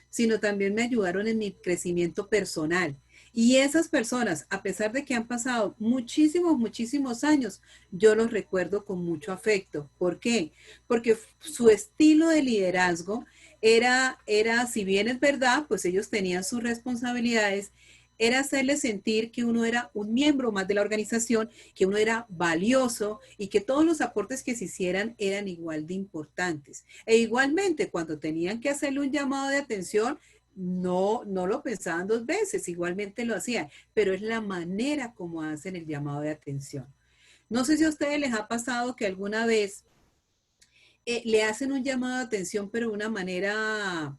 sino también me ayudaron en mi crecimiento personal. Y esas personas, a pesar de que han pasado muchísimos, muchísimos años, yo los recuerdo con mucho afecto. ¿Por qué? Porque su estilo de liderazgo era, si bien es verdad, pues ellos tenían sus responsabilidades, era hacerles sentir que uno era un miembro más de la organización, que uno era valioso y que todos los aportes que se hicieran eran igual de importantes. E igualmente, cuando tenían que hacerle un llamado de atención, no lo pensaban 2 veces, igualmente lo hacían, pero es la manera como hacen el llamado de atención. No sé si a ustedes les ha pasado que alguna vez le hacen un llamado de atención, pero de una manera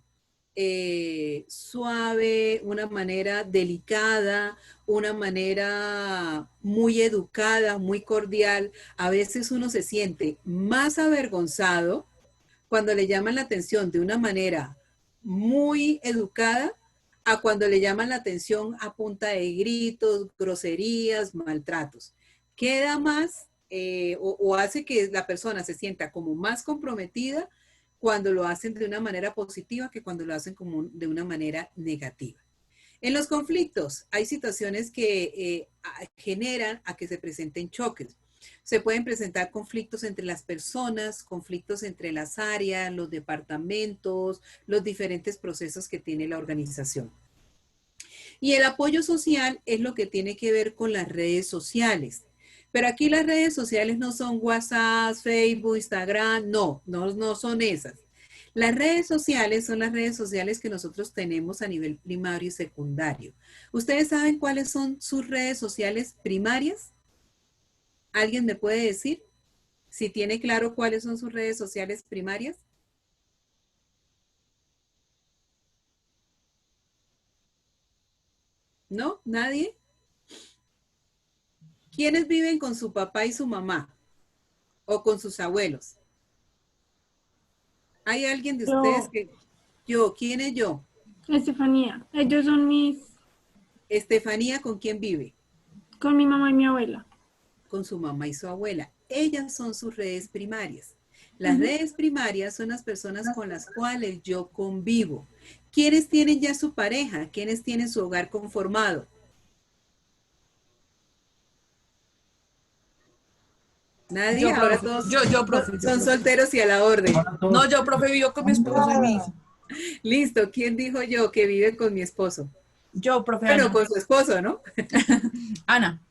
suave, una manera delicada, una manera muy educada, muy cordial. A veces uno se siente más avergonzado cuando le llaman la atención de una manera muy educada a cuando le llaman la atención a punta de gritos, groserías, maltratos. Queda más o hace que la persona se sienta como más comprometida cuando lo hacen de una manera positiva que cuando lo hacen como de una manera negativa. En los conflictos hay situaciones que generan a que se presenten choques. Se pueden presentar conflictos entre las personas, conflictos entre las áreas, los departamentos, los diferentes procesos que tiene la organización. Y el apoyo social es lo que tiene que ver con las redes sociales. Pero aquí las redes sociales no son WhatsApp, Facebook, Instagram, no son esas. Las redes sociales son las redes sociales que nosotros tenemos a nivel primario y secundario. ¿Ustedes saben cuáles son sus redes sociales primarias? ¿Alguien me puede decir si tiene claro cuáles son sus redes sociales primarias? ¿No? ¿Nadie? ¿Quiénes viven con su papá y su mamá? ¿O con sus abuelos? ¿Hay alguien de ustedes que... Yo, ¿quién es yo? Estefanía. Ellos son mis... Estefanía, ¿con quién vive? Con mi mamá y mi abuela. Con su mamá y su abuela. Ellas son sus redes primarias. Las redes primarias son las personas con las cuales yo convivo. ¿Quiénes tienen ya su pareja? ¿Quiénes tienen su hogar conformado? Nadie, Yo, ahora profe. todos Yo, profe. son solteros y a la orden. No, yo, profe, vivo con mi esposo y mi hijo. Listo, ¿quién dijo yo que vive con mi esposo? Yo, profe. Bueno, Ana. con su esposo, ¿no? Ana.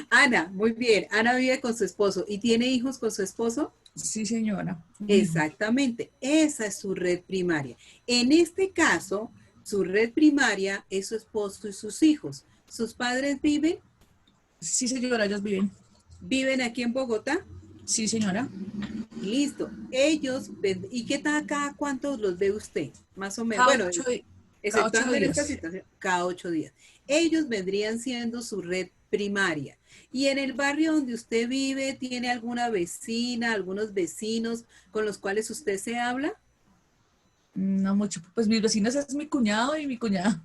Ana, muy bien. Ana vive con su esposo. ¿Y tiene hijos con su esposo? Sí, señora. Exactamente. Esa es su red primaria. En este caso, su red primaria es su esposo y sus hijos. ¿Sus padres viven? Sí, señora, ellos viven. ¿Viven aquí en Bogotá? Sí, señora. Listo. Ellos, ¿y qué tal cada cuántos los ve usted? Más o menos. Cada Bueno, 8 exceptuando en esta días. situación, cada 8 días. Ellos vendrían siendo su red primaria. Y en el barrio donde usted vive, ¿tiene alguna vecina, algunos vecinos con los cuales usted se habla? No mucho. Pues mis vecinos es mi cuñado y mi cuñada.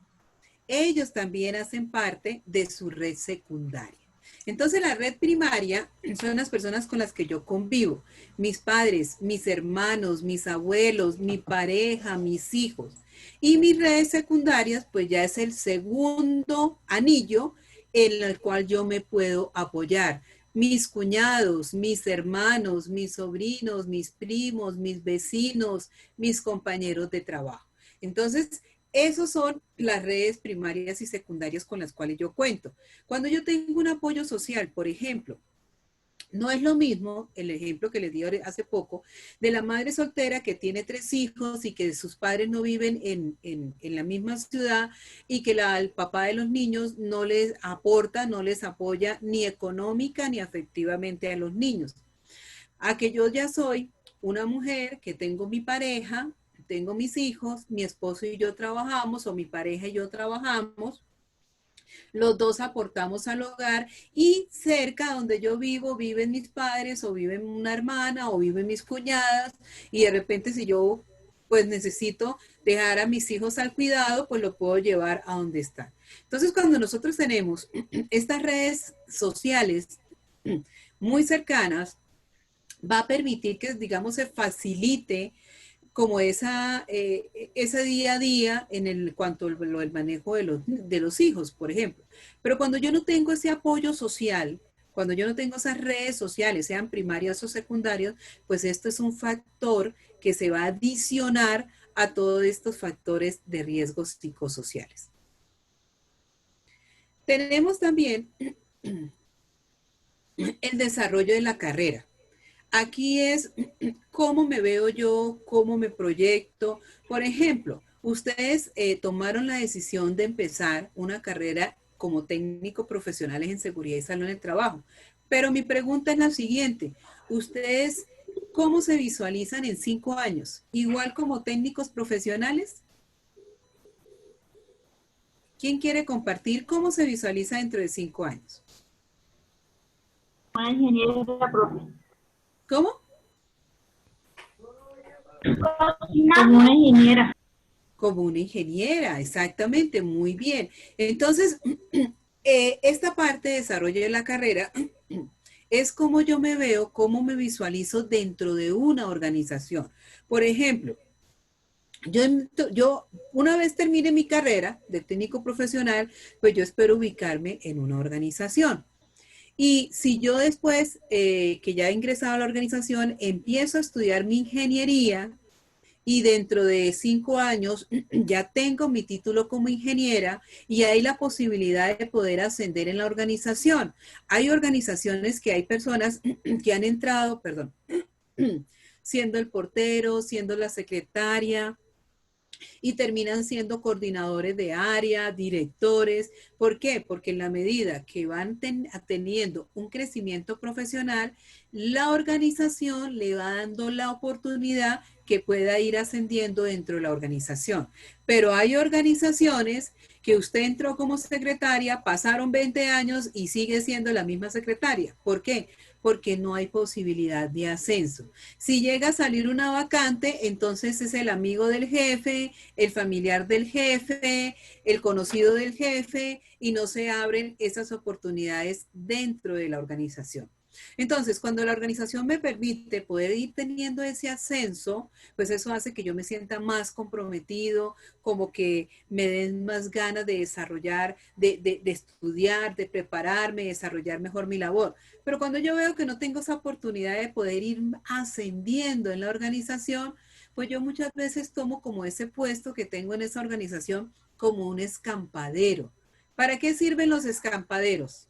Ellos también hacen parte de su red secundaria. Entonces la red primaria son las personas con las que yo convivo. Mis padres, mis hermanos, mis abuelos, mi pareja, mis hijos. Y mis redes secundarias, pues ya es el segundo anillo en el cual yo me puedo apoyar. Mis cuñados, mis hermanos, mis sobrinos, mis primos, mis vecinos, mis compañeros de trabajo. Entonces, esos son las redes primarias y secundarias con las cuales yo cuento. Cuando yo tengo un apoyo social, por ejemplo, No es lo mismo el ejemplo que les di hace poco de la madre soltera que tiene 3 hijos y que sus padres no viven en la misma ciudad y que el papá de los niños no les aporta, no les apoya ni económica ni afectivamente a los niños. A que yo ya soy una mujer que tengo mi pareja, tengo mis hijos, mi esposo y yo trabajamos, o mi pareja y yo trabajamos, los dos aportamos al hogar y cerca donde yo vivo viven mis padres o viven una hermana o viven mis cuñadas y de repente si yo pues necesito dejar a mis hijos al cuidado, pues lo puedo llevar a donde están. Entonces cuando nosotros tenemos estas redes sociales muy cercanas, va a permitir que digamos se facilite como ese día a día en el cuanto al manejo de los hijos, por ejemplo. Pero cuando yo no tengo ese apoyo social, cuando yo no tengo esas redes sociales, sean primarias o secundarias, pues esto es un factor que se va a adicionar a todos estos factores de riesgos psicosociales. Tenemos también el desarrollo de la carrera. Aquí es cómo me veo yo, cómo me proyecto. Por ejemplo, ustedes tomaron la decisión de empezar una carrera como técnico profesionales en seguridad y salud en el trabajo. Pero mi pregunta es la siguiente. ¿Ustedes cómo se visualizan en 5 años? ¿Igual como técnicos profesionales? ¿Quién quiere compartir cómo se visualiza dentro de 5 años? Una ingeniera propia. ¿Cómo? Como una ingeniera. Como una ingeniera, exactamente, muy bien. Entonces, esta parte de desarrollo de la carrera es cómo yo me veo, cómo me visualizo dentro de una organización. Por ejemplo, yo una vez termine mi carrera de técnico profesional, pues yo espero ubicarme en una organización. Y si yo después, que ya he ingresado a la organización, empiezo a estudiar mi ingeniería y dentro de 5 años ya tengo mi título como ingeniera y hay la posibilidad de poder ascender en la organización. Hay organizaciones que hay personas que han entrado, perdón, siendo el portero, siendo la secretaria, y terminan siendo coordinadores de área, directores. ¿Por qué? Porque en la medida que van teniendo un crecimiento profesional, la organización le va dando la oportunidad que pueda ir ascendiendo dentro de la organización. Pero hay organizaciones que usted entró como secretaria, pasaron 20 años y sigue siendo la misma secretaria. ¿Por qué? Porque no hay posibilidad de ascenso. Si llega a salir una vacante, entonces es el amigo del jefe, el familiar del jefe, el conocido del jefe, y no se abren esas oportunidades dentro de la organización. Entonces, cuando la organización me permite poder ir teniendo ese ascenso, pues eso hace que yo me sienta más comprometido, como que me den más ganas de desarrollar, de estudiar, de prepararme, desarrollar mejor mi labor. Pero cuando yo veo que no tengo esa oportunidad de poder ir ascendiendo en la organización, pues yo muchas veces tomo como ese puesto que tengo en esa organización como un escampadero. ¿Para qué sirven los escampaderos?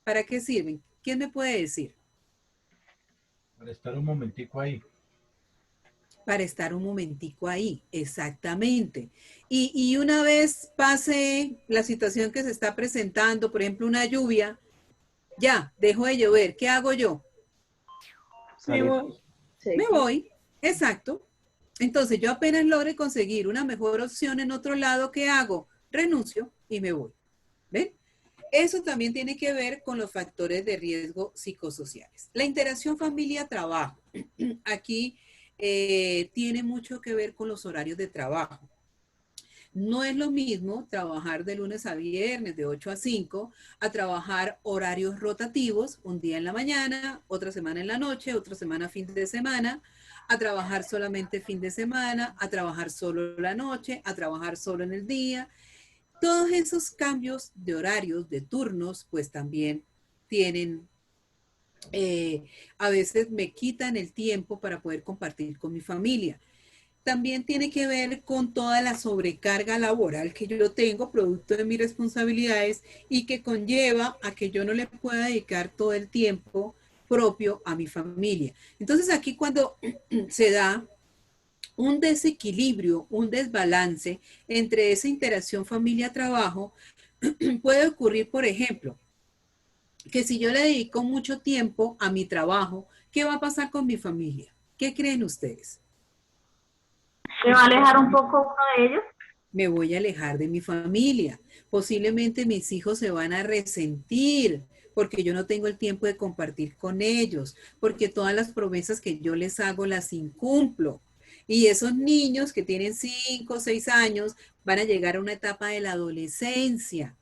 ¿Para qué sirven? ¿Quién me puede decir? Para estar un momentico ahí. Para estar un momentico ahí, exactamente. Y una vez pase la situación que se está presentando, por ejemplo, una lluvia, ya, dejó de llover, ¿qué hago yo? Me voy. Me voy, exacto. Entonces yo apenas logre conseguir una mejor opción en otro lado, ¿qué hago? Renuncio y me voy. ¿Ven? Eso también tiene que ver con los factores de riesgo psicosociales. La interacción familia-trabajo. Aquí tiene mucho que ver con los horarios de trabajo. No es lo mismo trabajar de lunes a viernes de 8 a 5 a trabajar horarios rotativos, un día en la mañana, otra semana en la noche, otra semana fin de semana, a trabajar solamente fin de semana, a trabajar solo la noche, a trabajar solo en el día. Todos esos cambios de horarios, de turnos, pues también tienen, a veces me quitan el tiempo para poder compartir con mi familia. También tiene que ver con toda la sobrecarga laboral que yo tengo, producto de mis responsabilidades y que conlleva a que yo no le pueda dedicar todo el tiempo propio a mi familia. Entonces aquí cuando se da un desequilibrio, un desbalance entre esa interacción familia-trabajo, puede ocurrir, por ejemplo, que si yo le dedico mucho tiempo a mi trabajo, ¿qué va a pasar con mi familia? ¿Qué creen ustedes? ¿Se va a alejar un poco uno de ellos? Me voy a alejar de mi familia. Posiblemente mis hijos se van a resentir porque yo no tengo el tiempo de compartir con ellos, porque todas las promesas que yo les hago las incumplo. Y esos niños que tienen 5 o 6 años van a llegar a una etapa de la adolescencia.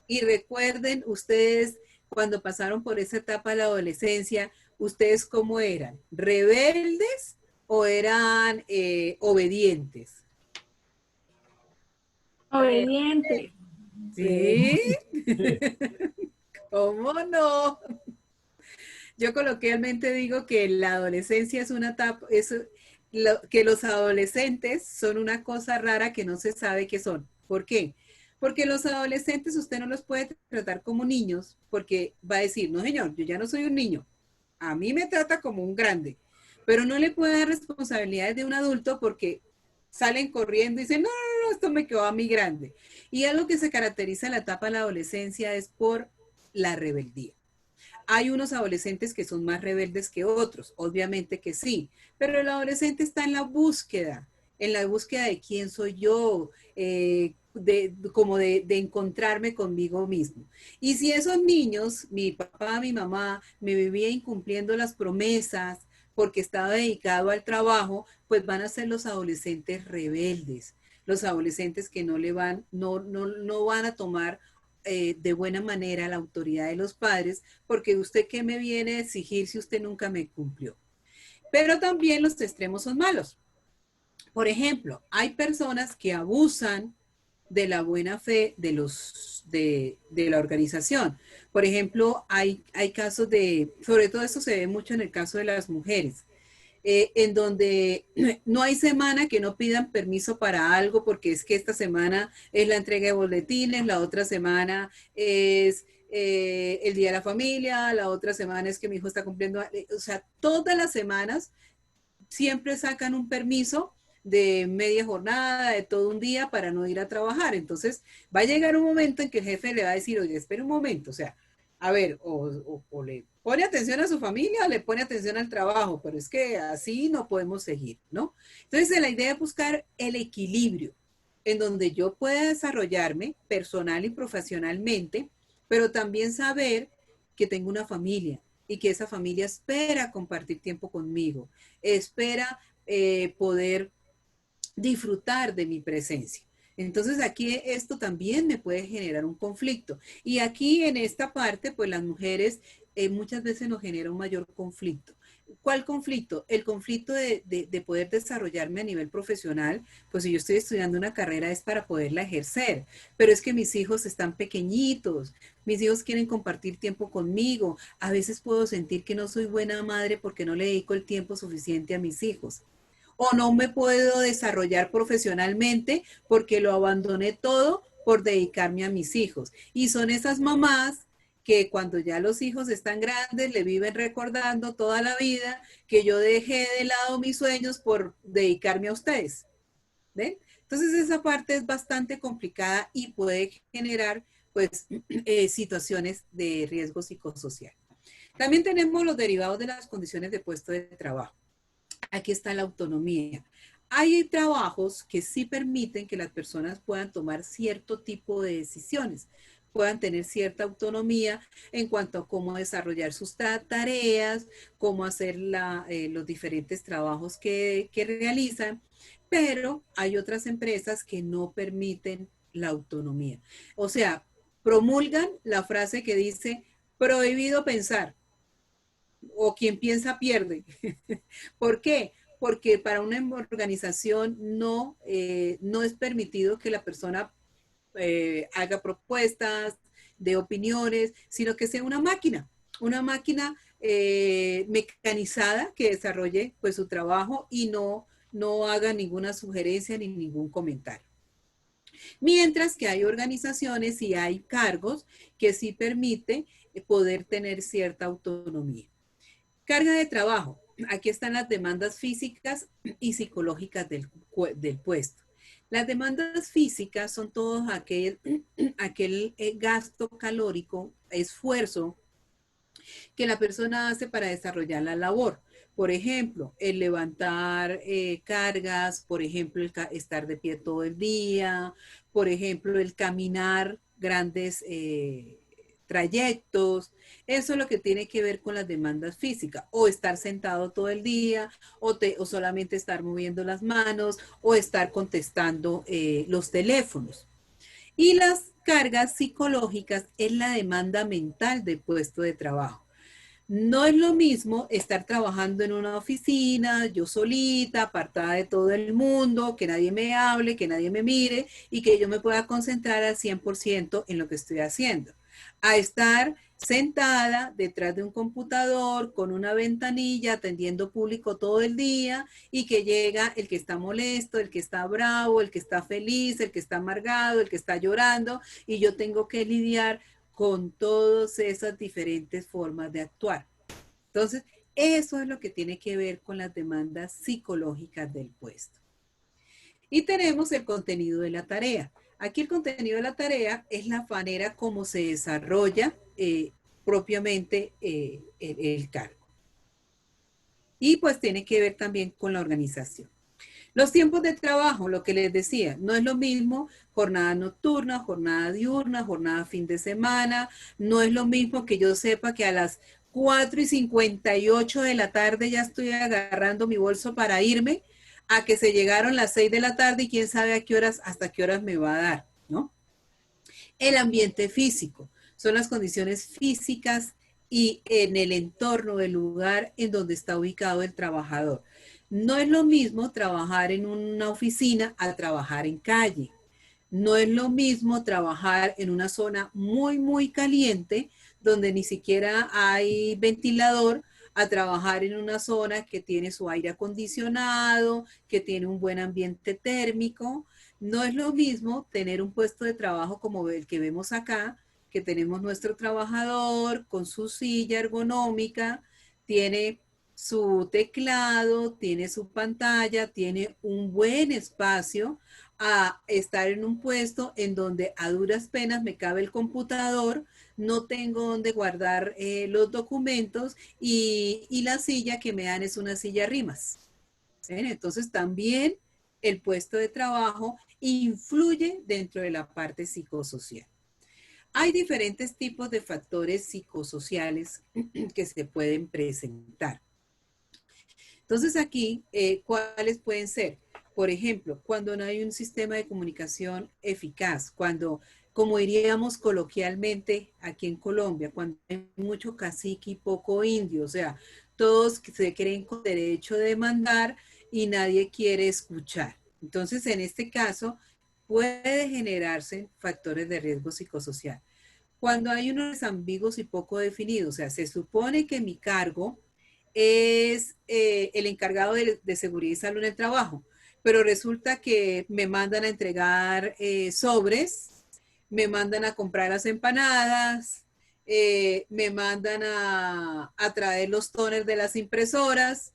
Y recuerden ustedes, cuando pasaron por esa etapa de la adolescencia, ¿ustedes cómo eran? ¿Rebeldes o eran obedientes? Obediente. ¿Sí? ¿Cómo no? Yo coloquialmente digo que la adolescencia es una etapa, que los adolescentes son una cosa rara que no se sabe qué son. ¿Por qué? Porque los adolescentes usted no los puede tratar como niños, porque va a decir, no señor, yo ya no soy un niño, a mí me trata como un grande, pero no le puede dar responsabilidades de un adulto porque salen corriendo y dicen, no, no, no, esto me quedó a mí grande. Y algo que se caracteriza en la etapa de la adolescencia es por la rebeldía. Hay unos adolescentes que son más rebeldes que otros, obviamente que sí, pero el adolescente está en la búsqueda de quién soy yo, de encontrarme conmigo mismo. Y si esos niños, mi papá, mi mamá, me vivía incumpliendo las promesas porque estaba dedicado al trabajo, pues van a ser los adolescentes rebeldes, los adolescentes que no van a tomar de buena manera la autoridad de los padres, porque usted qué me viene a exigir si usted nunca me cumplió. Pero también los extremos son malos. Por ejemplo, hay personas que abusan de la buena fe de la organización. Por ejemplo, hay casos sobre todo esto se ve mucho en el caso de las mujeres, en donde no hay semana que no pidan permiso para algo, porque es que esta semana es la entrega de boletines, la otra semana es el Día de la Familia, la otra semana es que mi hijo está cumpliendo, o sea, todas las semanas siempre sacan un permiso de media jornada, de todo un día para no ir a trabajar. Entonces va a llegar un momento en que el jefe le va a decir, oye, espera un momento, o sea, a ver, o le pone atención a su familia o le pone atención al trabajo, pero es que así no podemos seguir, ¿no? Entonces la idea es buscar el equilibrio en donde yo pueda desarrollarme personal y profesionalmente, pero también saber que tengo una familia y que esa familia espera compartir tiempo conmigo, espera poder disfrutar de mi presencia. Entonces aquí esto también me puede generar un conflicto. Y aquí en esta parte, pues las mujeres muchas veces nos genera un mayor conflicto. ¿Cuál conflicto? El conflicto de poder desarrollarme a nivel profesional. Pues si yo estoy estudiando una carrera es para poderla ejercer, pero es que mis hijos están pequeñitos, mis hijos quieren compartir tiempo conmigo. A veces puedo sentir que no soy buena madre porque no le dedico el tiempo suficiente a mis hijos. O no me puedo desarrollar profesionalmente porque lo abandoné todo por dedicarme a mis hijos. Y son esas mamás que cuando ya los hijos están grandes le viven recordando toda la vida que yo dejé de lado mis sueños por dedicarme a ustedes. ¿Ven? Entonces esa parte es bastante complicada y puede generar pues situaciones de riesgo psicosocial. También tenemos los derivados de las condiciones de puesto de trabajo. Aquí está la autonomía. Hay trabajos que sí permiten que las personas puedan tomar cierto tipo de decisiones, puedan tener cierta autonomía en cuanto a cómo desarrollar sus tareas, cómo hacer los diferentes trabajos que realizan, pero hay otras empresas que no permiten la autonomía. O sea, promulgan la frase que dice, prohibido pensar, o quien piensa pierde. ¿Por qué? Porque para una organización no es permitido que la persona haga propuestas, de opiniones, sino que sea una máquina mecanizada que desarrolle pues su trabajo y no haga ninguna sugerencia ni ningún comentario. Mientras que hay organizaciones y hay cargos que sí permiten poder tener cierta autonomía. Carga de trabajo. Aquí están las demandas físicas y psicológicas del puesto. Las demandas físicas son todo aquel gasto calórico, esfuerzo que la persona hace para desarrollar la labor. Por ejemplo, el levantar cargas, por ejemplo, el estar de pie todo el día, por ejemplo, el caminar grandes trayectos. Eso es lo que tiene que ver con las demandas físicas, o estar sentado todo el día, o solamente estar moviendo las manos, o estar contestando los teléfonos. Y las cargas psicológicas es la demanda mental del puesto de trabajo. No es lo mismo estar trabajando en una oficina, yo solita, apartada de todo el mundo, que nadie me hable, que nadie me mire y que yo me pueda concentrar al 100% en lo que estoy haciendo. A estar sentada detrás de un computador con una ventanilla atendiendo público todo el día y que llega el que está molesto, el que está bravo, el que está feliz, el que está amargado, el que está llorando y yo tengo que lidiar con todas esas diferentes formas de actuar. Entonces, eso es lo que tiene que ver con las demandas psicológicas del puesto. Y tenemos el contenido de la tarea. Aquí el contenido de la tarea es la manera como se desarrolla propiamente el cargo. Y pues tiene que ver también con la organización. Los tiempos de trabajo, lo que les decía, no es lo mismo jornada nocturna, jornada diurna, jornada fin de semana. No es lo mismo que yo sepa que a las 4:58 de la tarde ya estoy agarrando mi bolso para irme, a que se llegaron las 6 de la tarde y quién sabe a qué horas, hasta qué horas me va a dar, ¿no? El ambiente físico son las condiciones físicas y en el entorno del lugar en donde está ubicado el trabajador. No es lo mismo trabajar en una oficina a trabajar en calle. No es lo mismo trabajar en una zona muy, muy caliente, donde ni siquiera hay ventilador, a trabajar en una zona que tiene su aire acondicionado, que tiene un buen ambiente térmico. No es lo mismo tener un puesto de trabajo como el que vemos acá, que tenemos nuestro trabajador con su silla ergonómica, tiene su teclado, tiene su pantalla, tiene un buen espacio, a estar en un puesto en donde a duras penas me cabe el computador, no tengo donde guardar los documentos y la silla que me dan es una silla rimas. Entonces también el puesto de trabajo influye dentro de la parte psicosocial. Hay diferentes tipos de factores psicosociales que se pueden presentar. Entonces aquí, ¿cuáles pueden ser? Por ejemplo, cuando no hay un sistema de comunicación eficaz, cuando, como diríamos coloquialmente aquí en Colombia, cuando hay mucho cacique y poco indio, o sea, todos se creen con derecho de mandar y nadie quiere escuchar. Entonces, en este caso, puede generarse factores de riesgo psicosocial. Cuando hay unos ambiguos y poco definidos, o sea, se supone que mi cargo es el encargado de seguridad y salud en el trabajo, pero resulta que me mandan a entregar sobres, me mandan a comprar las empanadas, me mandan a traer los toners de las impresoras,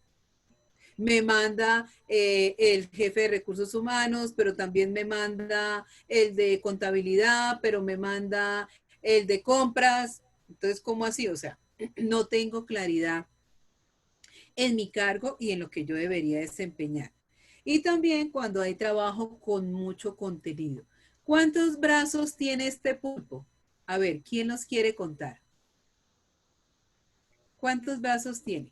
me manda el jefe de recursos humanos, pero también me manda el de contabilidad, pero me manda el de compras. Entonces, ¿cómo así? O sea, no tengo claridad en mi cargo y en lo que yo debería desempeñar. Y también cuando hay trabajo con mucho contenido. ¿Cuántos brazos tiene este pulpo? A ver, ¿quién los quiere contar? ¿Cuántos brazos tiene?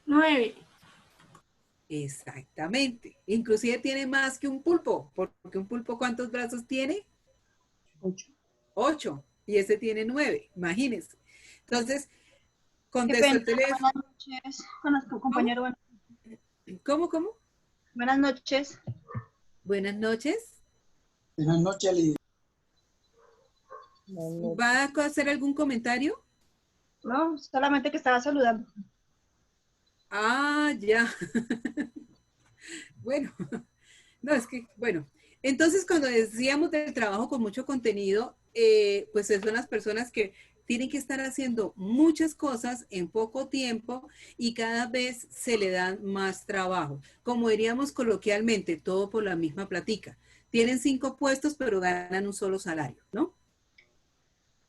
9. Exactamente. Inclusive tiene más que un pulpo. Porque un pulpo, ¿cuántos brazos tiene? 8. Y ese tiene 9. Imagínense. Entonces, contestó el teléfono. Buenas noches. Conozco, compañero. ¿Cómo? Buenas noches. Buenas noches. Buenas noches, Lidia. ¿Va a hacer algún comentario? No, solamente que estaba saludando. Ah, ya. Bueno, no, es que, bueno. Entonces, cuando decíamos del trabajo con mucho contenido, pues son las personas que tienen que estar haciendo muchas cosas en poco tiempo y cada vez se le dan más trabajo. Como diríamos coloquialmente, todo por la misma platica. Tienen 5 puestos, pero ganan un solo salario, ¿no?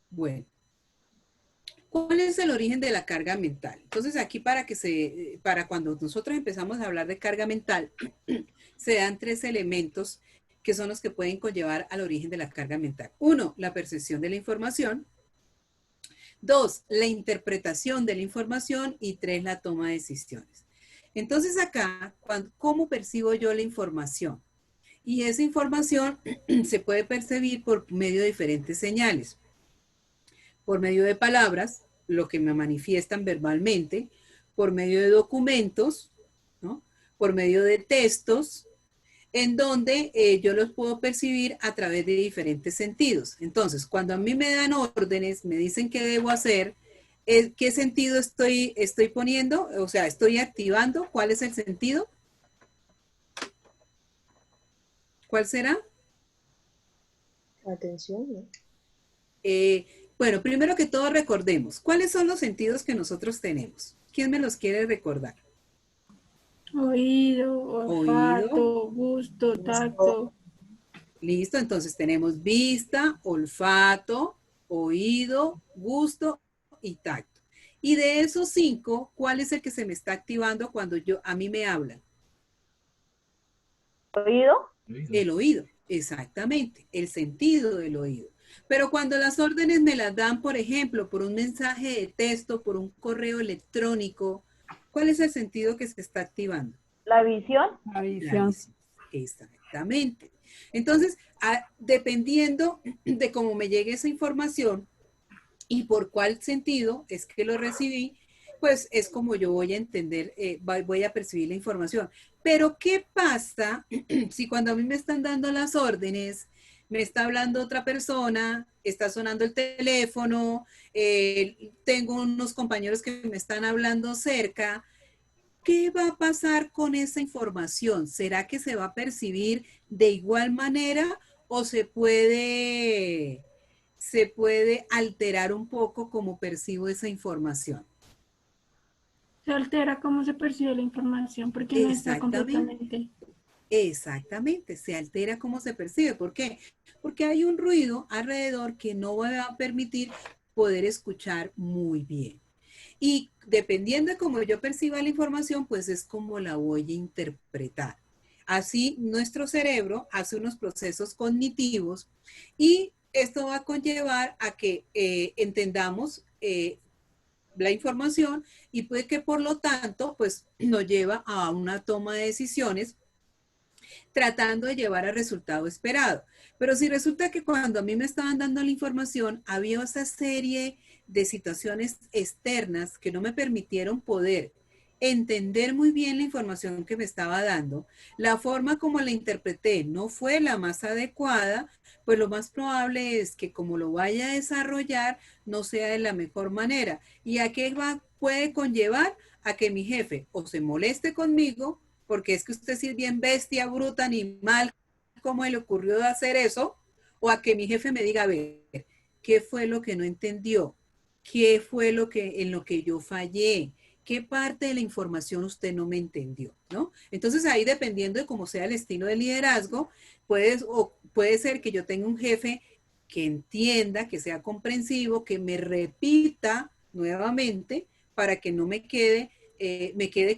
Bueno. ¿Cuál es el origen de la carga mental? Entonces aquí para cuando nosotros empezamos a hablar de carga mental, se dan 3 elementos que son los que pueden conllevar al origen de la carga mental. 1, la percepción de la información. 2, la interpretación de la información. Y 3, la toma de decisiones. Entonces acá, ¿cómo percibo yo la información? Y esa información se puede percibir por medio de diferentes señales. Por medio de palabras, lo que me manifiestan verbalmente, por medio de documentos, ¿no? Por medio de textos, en donde yo los puedo percibir a través de diferentes sentidos. Entonces, cuando a mí me dan órdenes, me dicen qué debo hacer, ¿qué sentido estoy poniendo? O sea, estoy activando. ¿Cuál es el sentido? ¿Cuál será? Atención, ¿no? Bueno, primero que todo recordemos, ¿cuáles son los sentidos que nosotros tenemos? ¿Quién me los quiere recordar? Oído, olfato, gusto, tacto. Listo, entonces tenemos vista, olfato, oído, gusto y tacto. Y de esos 5, ¿cuál es el que se me está activando cuando a mí me hablan? ¿Oído? El oído, exactamente, el sentido del oído. Pero cuando las órdenes me las dan, por ejemplo, por un mensaje de texto, por un correo electrónico, ¿cuál es el sentido que se está activando? ¿La visión? La visión. Exactamente. Entonces, dependiendo de cómo me llegue esa información y por cuál sentido es que lo recibí, pues es como yo voy a entender, voy a percibir la información. Pero, ¿qué pasa si cuando a mí me están dando las órdenes, me está hablando otra persona, está sonando el teléfono, tengo unos compañeros que me están hablando cerca? ¿Qué va a pasar con esa información? ¿Será que se va a percibir de igual manera o se puede alterar un poco cómo percibo esa información? Se altera cómo se percibe la información porque no está completamente. Exactamente, se altera cómo se percibe. ¿Por qué? Porque hay un ruido alrededor que no va a permitir poder escuchar muy bien. Y dependiendo de cómo yo perciba la información, pues es como la voy a interpretar. Así, nuestro cerebro hace unos procesos cognitivos y esto va a conllevar a que entendamos la información y puede que por lo tanto, pues nos lleva a una toma de decisiones tratando de llevar al resultado esperado. Pero si resulta que cuando a mí me estaban dando la información, había esa serie de situaciones externas que no me permitieron poder entender muy bien la información que me estaba dando, la forma como la interpreté no fue la más adecuada, pues lo más probable es que como lo vaya a desarrollar, no sea de la mejor manera. ¿Y a qué puede conllevar? A que mi jefe o se moleste conmigo, porque es que usted sí es bien bestia, bruta, animal, ¿cómo le ocurrió de hacer eso? O a que mi jefe me diga, a ver, ¿qué fue lo que no entendió? ¿Qué fue en lo que yo fallé? ¿Qué parte de la información usted no me entendió? ¿No? Entonces ahí, dependiendo de cómo sea el estilo de liderazgo, puede ser que yo tenga un jefe que entienda, que sea comprensivo, que me repita nuevamente para que no me quede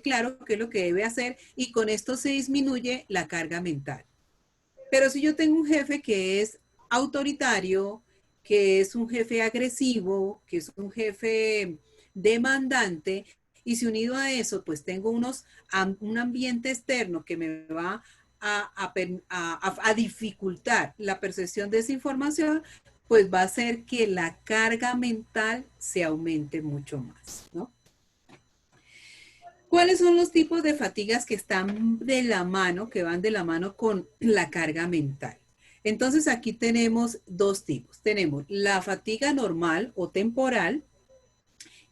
claro qué es lo que debe hacer, y con esto se disminuye la carga mental. Pero si yo tengo un jefe que es autoritario, que es un jefe agresivo, que es un jefe demandante, y si unido a eso, pues tengo un ambiente externo que me va a dificultar la percepción de esa información, pues va a hacer que la carga mental se aumente mucho más, ¿no? ¿Cuáles son los tipos de fatigas que están de la mano, que van de la mano con la carga mental? Entonces aquí tenemos 2 tipos. Tenemos la fatiga normal o temporal,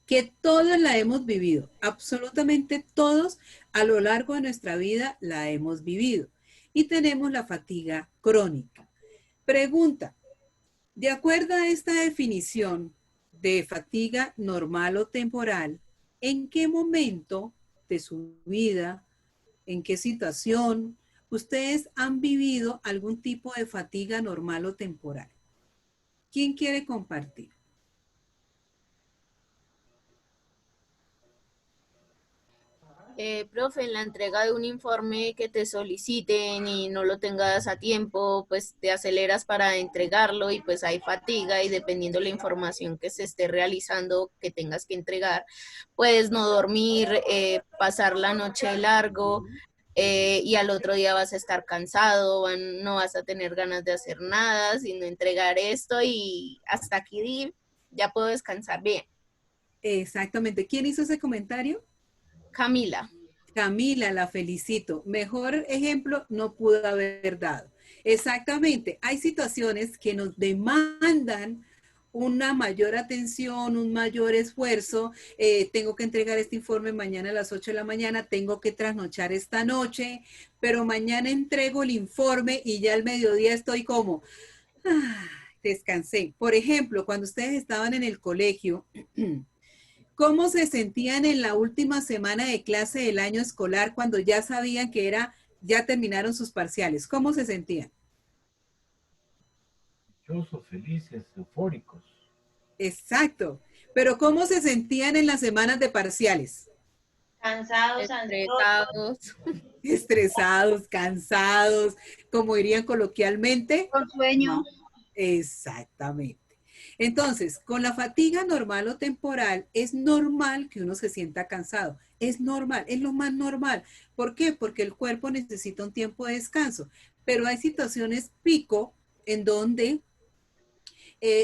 que todos la hemos vivido, absolutamente todos a lo largo de nuestra vida la hemos vivido. Y tenemos la fatiga crónica. Pregunta, de acuerdo a esta definición de fatiga normal o temporal, ¿en qué momento de su vida, en qué situación ustedes han vivido algún tipo de fatiga normal o temporal? ¿Quién quiere compartir? Profe, en la entrega de un informe que te soliciten y no lo tengas a tiempo, pues te aceleras para entregarlo y pues hay fatiga y dependiendo la información que se esté realizando que tengas que entregar, puedes no dormir, pasar la noche de largo y al otro día vas a estar cansado, no vas a tener ganas de hacer nada, sino entregar esto y hasta aquí ya puedo descansar bien. Exactamente. ¿Quién hizo ese comentario? Camila. Camila, la felicito. Mejor ejemplo no pudo haber dado. Exactamente. Hay situaciones que nos demandan una mayor atención, un mayor esfuerzo. Tengo que entregar este informe mañana a las 8 de la mañana, tengo que trasnochar esta noche, pero mañana entrego el informe y ya al mediodía estoy como, descansé. Por ejemplo, cuando ustedes estaban en el colegio, ¿cómo se sentían en la última semana de clase del año escolar cuando ya sabían que ya terminaron sus parciales? ¿Cómo se sentían? Dichosos, felices, eufóricos. Exacto. Pero ¿cómo se sentían en las semanas de parciales? Cansados, estresados. Estresados, cansados, como dirían coloquialmente. Con sueño. No. Exactamente. Entonces, con la fatiga normal o temporal, es normal que uno se sienta cansado. Es normal, es lo más normal. ¿Por qué? Porque el cuerpo necesita un tiempo de descanso. Pero hay situaciones pico en donde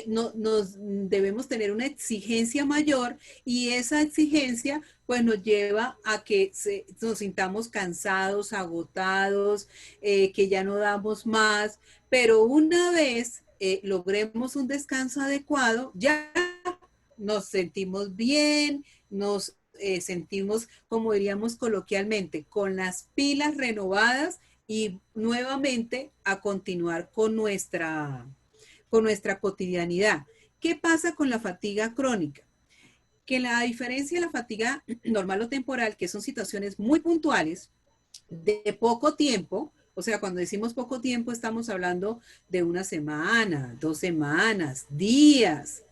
nos debemos tener una exigencia mayor y esa exigencia pues nos lleva a que nos sintamos cansados, agotados, que ya no damos más, pero una vez logremos un descanso adecuado, ya nos sentimos bien, nos sentimos, como diríamos coloquialmente, con las pilas renovadas y nuevamente a continuar con nuestra cotidianidad. ¿Qué pasa con la fatiga crónica? Que la diferencia de la fatiga normal o temporal, que son situaciones muy puntuales, de poco tiempo, o sea, cuando decimos poco tiempo estamos hablando de una semana, 2 semanas, días,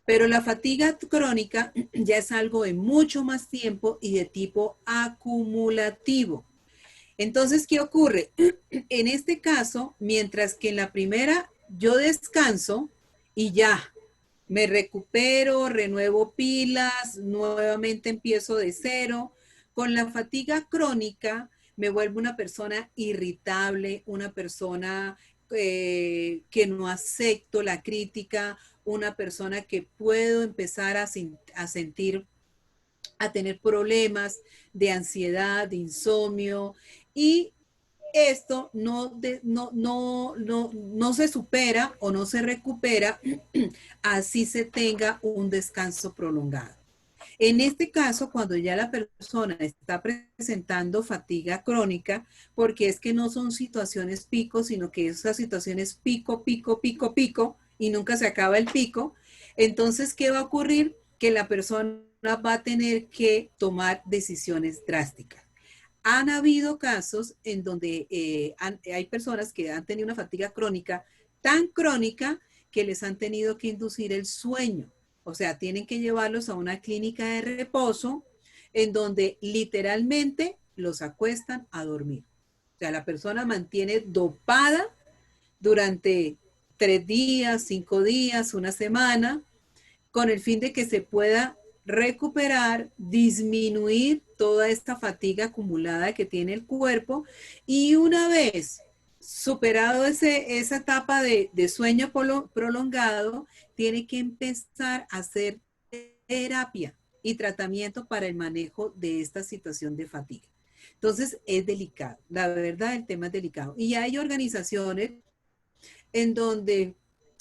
pero la fatiga crónica ya es algo de mucho más tiempo y de tipo acumulativo. Entonces, ¿qué ocurre? En este caso, mientras que en la primera yo descanso y ya, me recupero, renuevo pilas, nuevamente empiezo de cero. Con la fatiga crónica me vuelvo una persona irritable, una persona que no acepto la crítica, una persona que puedo empezar a sentir, a tener problemas de ansiedad, de insomnio, y esto no se supera o no se recupera así se tenga un descanso prolongado. En este caso, cuando ya la persona está presentando fatiga crónica, porque es que no son situaciones pico, sino que esas situaciones pico, pico, pico, pico, y nunca se acaba el pico, entonces, ¿qué va a ocurrir? Que la persona va a tener que tomar decisiones drásticas. Han habido casos en donde hay personas que han tenido una fatiga crónica, tan crónica que les han tenido que inducir el sueño. O sea, tienen que llevarlos a una clínica de reposo en donde literalmente los acuestan a dormir. O sea, la persona mantiene dopada durante 3 días, 5 días, una semana, con el fin de que se pueda recuperar, disminuir toda esta fatiga acumulada que tiene el cuerpo, y una vez superado esa etapa de sueño prolongado, tiene que empezar a hacer terapia y tratamiento para el manejo de esta situación de fatiga. Entonces es delicado, la verdad el tema es delicado. Y hay organizaciones en donde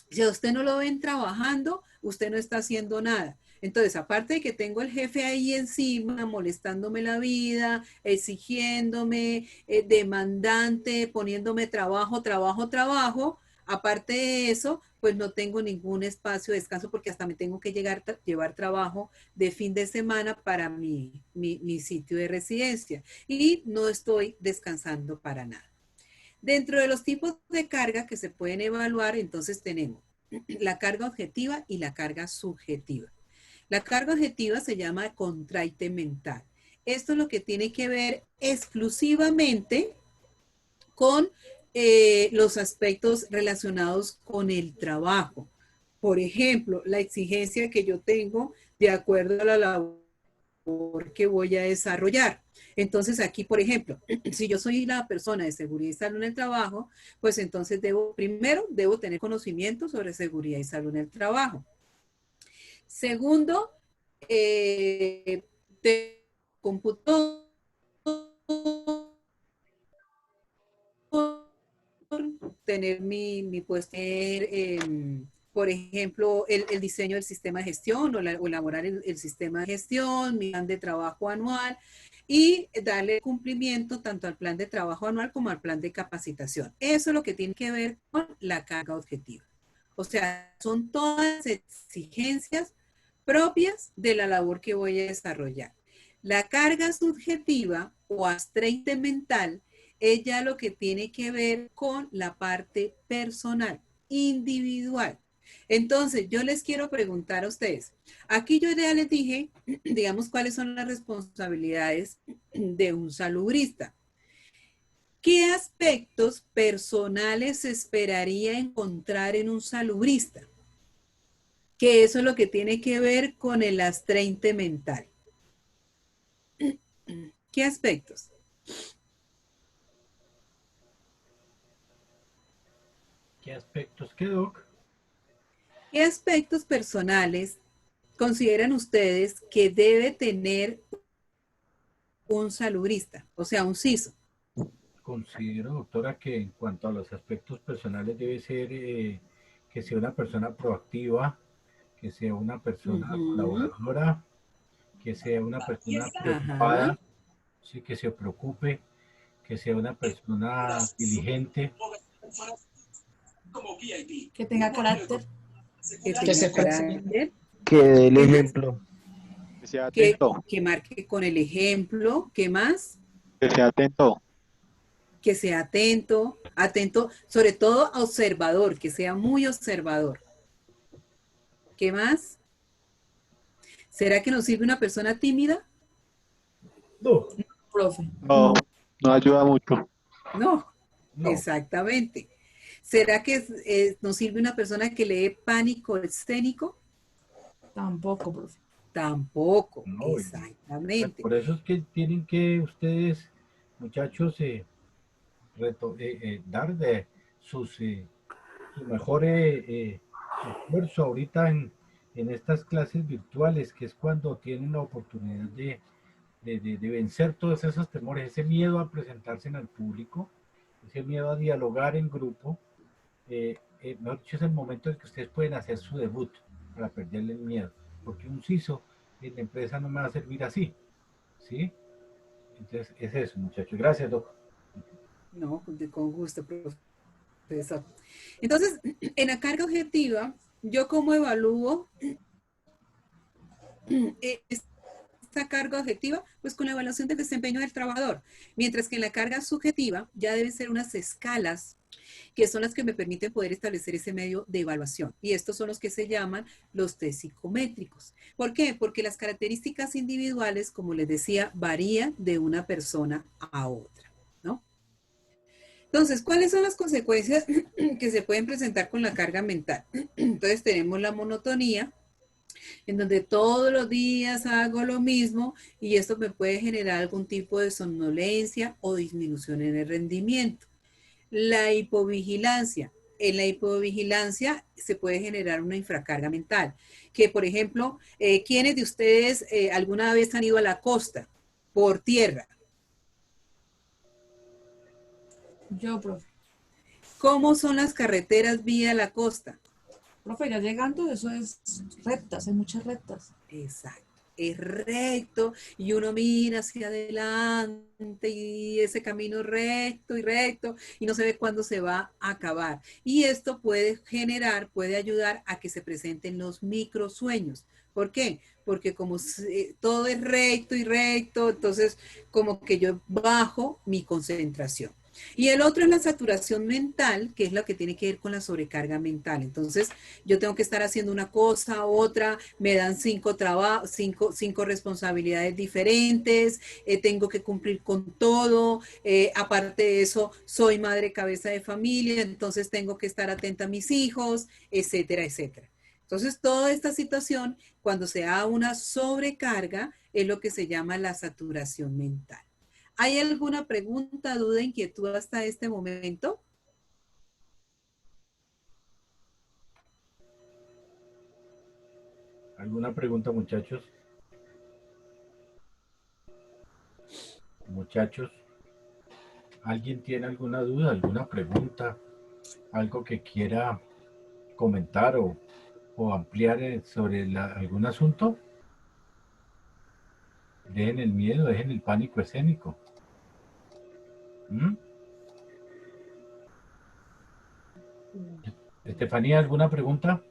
si a usted no lo ven trabajando, usted no está haciendo nada. Entonces, aparte de que tengo el jefe ahí encima, molestándome la vida, exigiéndome, demandante, poniéndome trabajo, Aparte de eso, pues no tengo ningún espacio de descanso porque hasta me tengo que llevar trabajo de fin de semana para mi sitio de residencia y no estoy descansando para nada. Dentro de los tipos de carga que se pueden evaluar, entonces tenemos la carga objetiva y la carga subjetiva. La carga objetiva se llama contraite mental. Esto es lo que tiene que ver exclusivamente con los aspectos relacionados con el trabajo. Por ejemplo, la exigencia que yo tengo de acuerdo a la labor que voy a desarrollar. Entonces aquí, por ejemplo, si yo soy la persona de seguridad y salud en el trabajo, pues entonces primero debo tener conocimiento sobre seguridad y salud en el trabajo. Segundo, de computador, tener mi puesto, por ejemplo, el diseño del sistema de gestión o elaborar el sistema de gestión, mi plan de trabajo anual y darle cumplimiento tanto al plan de trabajo anual como al plan de capacitación. Eso es lo que tiene que ver con la carga objetiva. O sea, son todas exigencias propias de la labor que voy a desarrollar. La carga subjetiva o abstraite mental es ya lo que tiene que ver con la parte personal, individual. Entonces, yo les quiero preguntar a ustedes. Aquí yo ya les dije, digamos, cuáles son las responsabilidades de un salubrista. ¿Qué aspectos personales se esperaría encontrar en un salubrista? Que eso es lo que tiene que ver con el abstraite mental. ¿Qué aspectos? ¿Qué aspectos, qué, Doc? ¿Qué aspectos personales consideran ustedes que debe tener un salubrista, o sea, un CISO? Considero, doctora, que en cuanto a los aspectos personales debe ser que sea una persona proactiva, que sea una persona colaboradora, que sea una persona preocupada, sí, que se preocupe, que sea una persona diligente. Que tenga carácter. Que se carácter. Que dé el ejemplo. Que sea atento. Que marque con el ejemplo. ¿Qué más? Que sea atento. Que sea atento, sobre todo observador, que sea muy observador. ¿Qué más? ¿Será que nos sirve una persona tímida? No. Profe. No, no ayuda mucho. No, exactamente. ¿Será que nos sirve una persona que lee pánico escénico? Tampoco, profe. Tampoco, no, exactamente. Por eso es que tienen que ustedes, muchachos, dar de su mejor esfuerzo ahorita en estas clases virtuales, que es cuando tienen la oportunidad de vencer todos esos temores, ese miedo a presentarse en el público, ese miedo a dialogar en grupo. Mejor dicho, es el momento en que ustedes pueden hacer su debut para perderle el miedo, porque un CISO en la empresa no me va a servir así, ¿sí? Entonces, es eso, muchachos. Gracias, doctor. No, con gusto, profesor. Entonces, en la carga objetiva, ¿yo cómo evalúo esta carga objetiva? Pues con la evaluación del desempeño del trabajador. Mientras que en la carga subjetiva ya deben ser unas escalas que son las que me permiten poder establecer ese medio de evaluación. Y estos son los que se llaman los test psicométricos. ¿Por qué? Porque las características individuales, como les decía, varían de una persona a otra, ¿no? Entonces, ¿cuáles son las consecuencias que se pueden presentar con la carga mental? Entonces, tenemos la monotonía, en donde todos los días hago lo mismo y esto me puede generar algún tipo de somnolencia o disminución en el rendimiento. La hipovigilancia. En la hipovigilancia se puede generar una infracarga mental. Que, por ejemplo, ¿quiénes de ustedes alguna vez han ido a la costa por tierra? Yo, profe. ¿Cómo son las carreteras vía la costa? Profe, ya llegando, eso es rectas, hay muchas rectas. Exacto. es recto y uno mira hacia adelante y ese camino recto y recto y no se ve cuándo se va a acabar. Y esto puede generar, puede ayudar a que se presenten los microsueños. ¿Por qué? Porque como todo es recto y recto, entonces como que yo bajo mi concentración. Y el otro es la saturación mental, que es lo que tiene que ver con la sobrecarga mental. Entonces, yo tengo que estar haciendo una cosa, otra, me dan cinco responsabilidades diferentes, tengo que cumplir con todo, aparte de eso, soy madre cabeza de familia, entonces tengo que estar atenta a mis hijos, etcétera, etcétera. Entonces, toda esta situación, cuando se da una sobrecarga, es lo que se llama la saturación mental. ¿Hay alguna pregunta, duda, inquietud hasta este momento? ¿Alguna pregunta, muchachos? Muchachos, ¿alguien tiene alguna duda, alguna pregunta? ¿Algo que quiera comentar o ampliar sobre algún asunto? Dejen el miedo, dejen el pánico escénico. Estefanía, ¿alguna pregunta?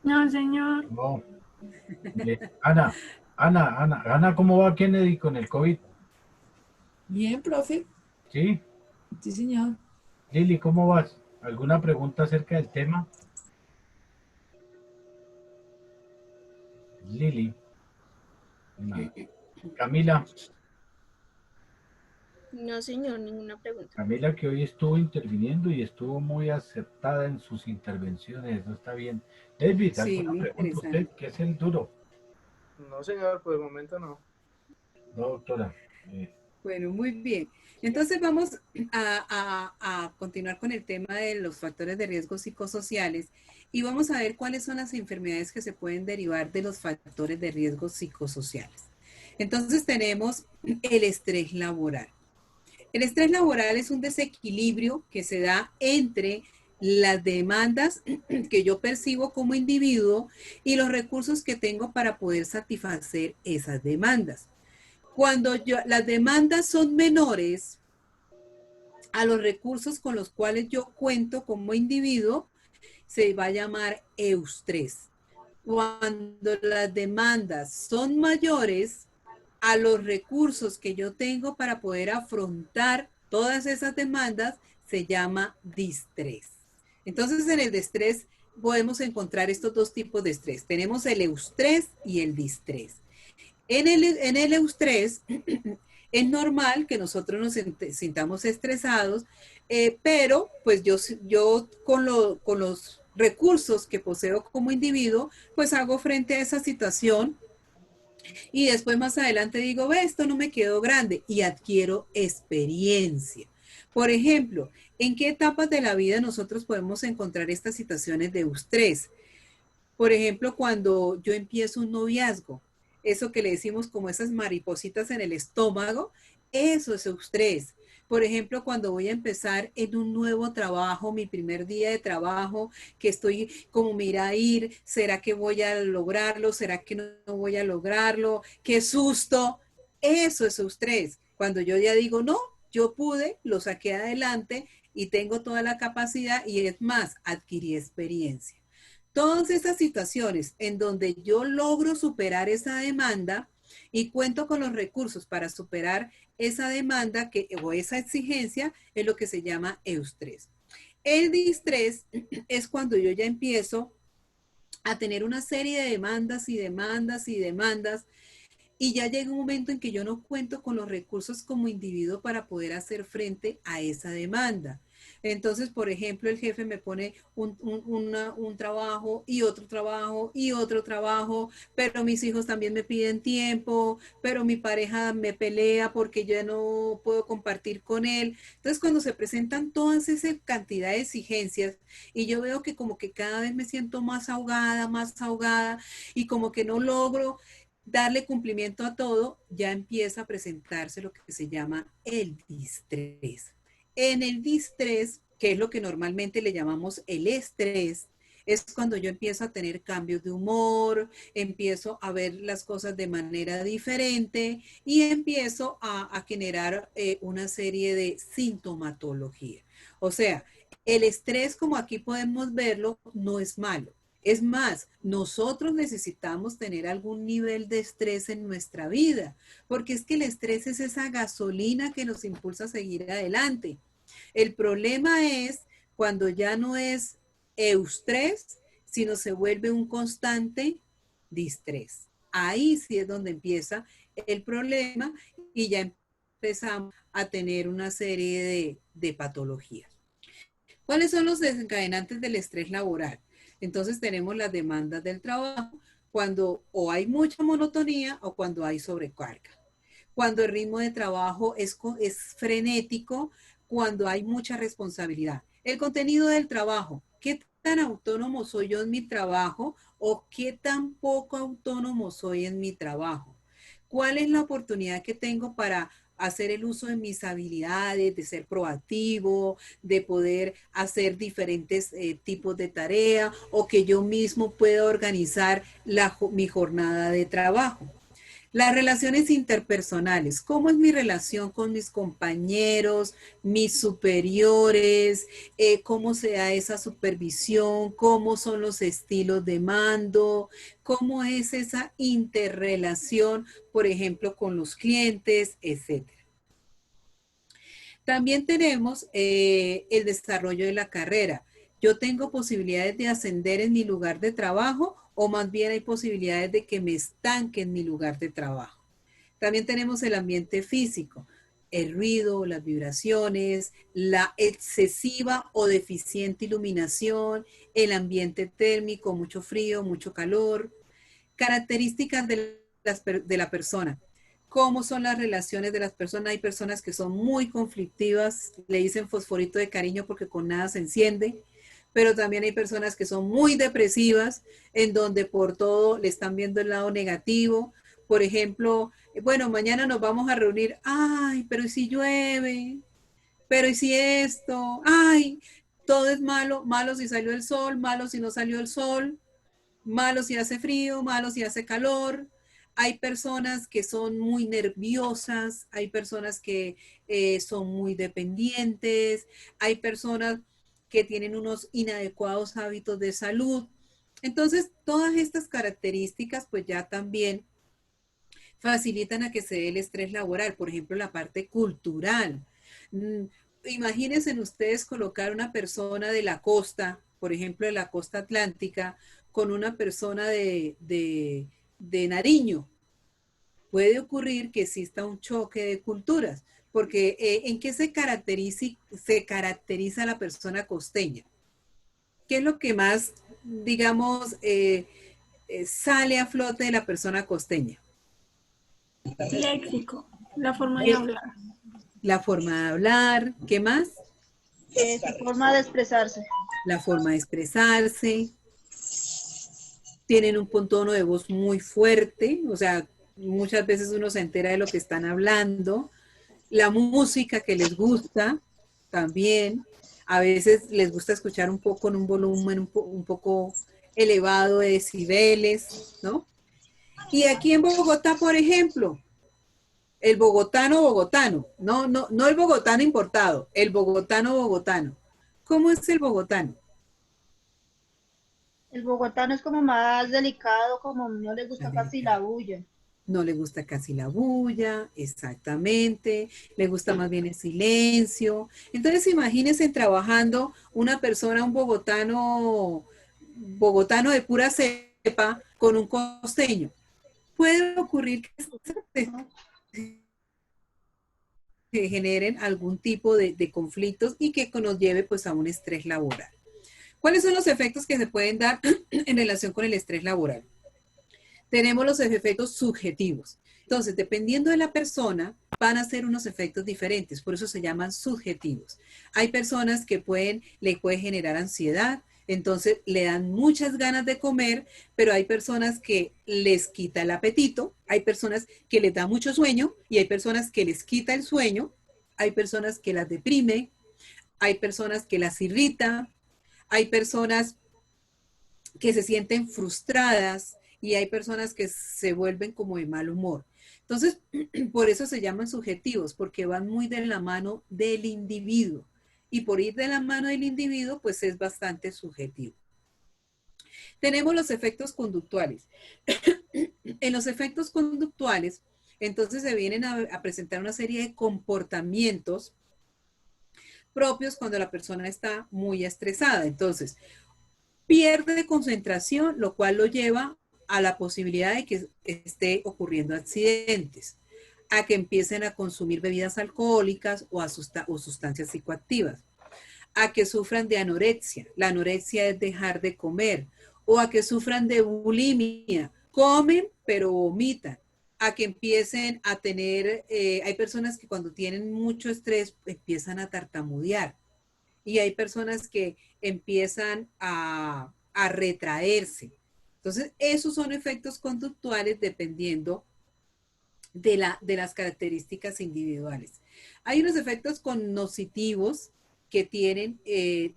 No, señor. No. Ana, ¿cómo va Kennedy con el COVID? Bien, profe. ¿Sí? Sí, señor. Lili, ¿cómo vas? ¿Alguna pregunta acerca del tema? Lili. No. Camila. No, señor, ninguna pregunta. Camila, que hoy estuvo interviniendo y estuvo muy acertada en sus intervenciones, eso está bien. David, Sí, ¿alguna muy pregunta interesante. usted? ¿Qué es el duro? No, señor, por el momento no. No, doctora. Bueno, muy bien. Entonces vamos a continuar con el tema de los factores de riesgo psicosociales y vamos a ver cuáles son las enfermedades que se pueden derivar de los factores de riesgo psicosociales. Entonces tenemos el estrés laboral. El estrés laboral es un desequilibrio que se da entre las demandas que yo percibo como individuo y los recursos que tengo para poder satisfacer esas demandas. Cuando las demandas son menores a los recursos con los cuales yo cuento como individuo, se va a llamar eustrés. Cuando las demandas son mayores a los recursos que yo tengo para poder afrontar todas esas demandas, se llama distrés. Entonces, en el distrés podemos encontrar estos dos tipos de estrés. Tenemos el eustrés y el distrés. En el eustrés es normal que nosotros nos sintamos estresados, pero pues yo con los recursos que poseo como individuo, pues hago frente a esa situación y después más adelante digo, ve, esto no me quedó grande y adquiero experiencia. Por ejemplo, ¿en qué etapas de la vida nosotros podemos encontrar estas situaciones de eustrés? Por ejemplo, cuando yo empiezo un noviazgo, eso que le decimos como esas maripositas en el estómago, eso es eustrés. Por ejemplo, cuando voy a empezar en un nuevo trabajo, mi primer día de trabajo, que estoy como, mira, ¿será que voy a lograrlo? ¿Será que no voy a lograrlo? ¡Qué susto! Eso es eustrés. Cuando yo ya digo, no, yo pude, lo saqué adelante y tengo toda la capacidad y es más, adquirí experiencia. Todas esas situaciones en donde yo logro superar esa demanda y cuento con los recursos para superar esa demanda o esa exigencia es lo que se llama eustrés. El distrés es cuando yo ya empiezo a tener una serie de demandas y demandas y demandas y ya llega un momento en que yo no cuento con los recursos como individuo para poder hacer frente a esa demanda. Entonces, por ejemplo, el jefe me pone un trabajo y otro trabajo y otro trabajo, pero mis hijos también me piden tiempo, pero mi pareja me pelea porque yo no puedo compartir con él. Entonces, cuando se presentan todas esa cantidad de exigencias y yo veo que como que cada vez me siento más ahogada y como que no logro darle cumplimiento a todo, ya empieza a presentarse lo que se llama el distrés. En el distrés, que es lo que normalmente le llamamos el estrés, es cuando yo empiezo a tener cambios de humor, empiezo a ver las cosas de manera diferente y empiezo a generar una serie de sintomatología. O sea, el estrés, como aquí podemos verlo, no es malo. Es más, nosotros necesitamos tener algún nivel de estrés en nuestra vida, porque es que el estrés es esa gasolina que nos impulsa a seguir adelante. El problema es cuando ya no es eustrés, sino se vuelve un constante distrés. Ahí sí es donde empieza el problema y ya empezamos a tener una serie de patologías. ¿Cuáles son los desencadenantes del estrés laboral? Entonces tenemos las demandas del trabajo cuando o hay mucha monotonía o cuando hay sobrecarga. Cuando el ritmo de trabajo es frenético, cuando hay mucha responsabilidad. El contenido del trabajo, ¿qué tan autónomo soy yo en mi trabajo o qué tan poco autónomo soy en mi trabajo? ¿Cuál es la oportunidad que tengo para hacer el uso de mis habilidades, de ser proactivo, de poder hacer diferentes tipos de tarea o que yo mismo pueda organizar mi jornada de trabajo? Las relaciones interpersonales, ¿cómo es mi relación con mis compañeros, mis superiores? ¿Cómo se da esa supervisión? ¿Cómo son los estilos de mando? ¿Cómo es esa interrelación, por ejemplo, con los clientes, etcétera? También tenemos el desarrollo de la carrera. Yo tengo posibilidades de ascender en mi lugar de trabajo o más bien hay posibilidades de que me estanque en mi lugar de trabajo. También tenemos el ambiente físico, el ruido, las vibraciones, la excesiva o deficiente iluminación, el ambiente térmico, mucho frío, mucho calor, características de la persona. ¿Cómo son las relaciones de las personas? Hay personas que son muy conflictivas, le dicen fosforito de cariño porque con nada se enciende, pero también hay personas que son muy depresivas, en donde por todo le están viendo el lado negativo. Por ejemplo, bueno, mañana nos vamos a reunir, ay, pero ¿y si llueve? Pero ¿y si esto? Ay, todo es malo, malo si salió el sol, malo si no salió el sol, malo si hace frío, malo si hace calor. Hay personas que son muy nerviosas, hay personas que son muy dependientes, hay personas que tienen unos inadecuados hábitos de salud. Entonces, todas estas características pues ya también facilitan a que se dé el estrés laboral. Por ejemplo, la parte cultural. Imagínense ustedes colocar una persona de la costa, por ejemplo, de la costa atlántica, con una persona de Nariño. Puede ocurrir que exista un choque de culturas, porque ¿en qué se caracteriza la persona costeña? ¿Qué es lo que más, digamos, sale a flote de la persona costeña? Léxico, la forma de hablar. La forma de hablar, ¿qué más? Su forma de expresarse. La forma de expresarse. Tienen un tono de voz muy fuerte, o sea, muchas veces uno se entera de lo que están hablando. La música que les gusta también. A veces les gusta escuchar un poco en un volumen un poco elevado de decibeles, ¿no? Y aquí en Bogotá, por ejemplo, el bogotano, no el bogotano importado, el bogotano. ¿Cómo es el bogotano? El bogotano es como más delicado, como no le gusta casi la bulla. No le gusta casi la bulla, exactamente, le gusta más bien el silencio. Entonces imagínense trabajando una persona, un bogotano de pura cepa con un costeño. Puede ocurrir que se generen algún tipo de conflictos y que nos lleve pues a un estrés laboral. ¿Cuáles son los efectos que se pueden dar en relación con el estrés laboral? Tenemos los efectos subjetivos. Entonces, dependiendo de la persona, van a ser unos efectos diferentes, por eso se llaman subjetivos. Hay personas que le puede generar ansiedad, entonces le dan muchas ganas de comer, pero hay personas que les quita el apetito, hay personas que les da mucho sueño y hay personas que les quita el sueño, hay personas que las deprime, hay personas que las irrita, hay personas que se sienten frustradas y hay personas que se vuelven como de mal humor. Entonces, por eso se llaman subjetivos, porque van muy de la mano del individuo. Y por ir de la mano del individuo, pues es bastante subjetivo. Tenemos los efectos conductuales. En los efectos conductuales, entonces se vienen a presentar una serie de comportamientos propios cuando la persona está muy estresada. Entonces, pierde concentración, lo cual lo lleva a la posibilidad de que esté ocurriendo accidentes, a que empiecen a consumir bebidas alcohólicas o sustancias psicoactivas, a que sufran de anorexia. La anorexia es dejar de comer, o a que sufran de bulimia, comen pero vomitan, a que empiecen a tener, hay personas que cuando tienen mucho estrés empiezan a tartamudear, y hay personas que empiezan a retraerse. Entonces, esos son efectos conductuales dependiendo de las características individuales. Hay unos efectos cognitivos que tienen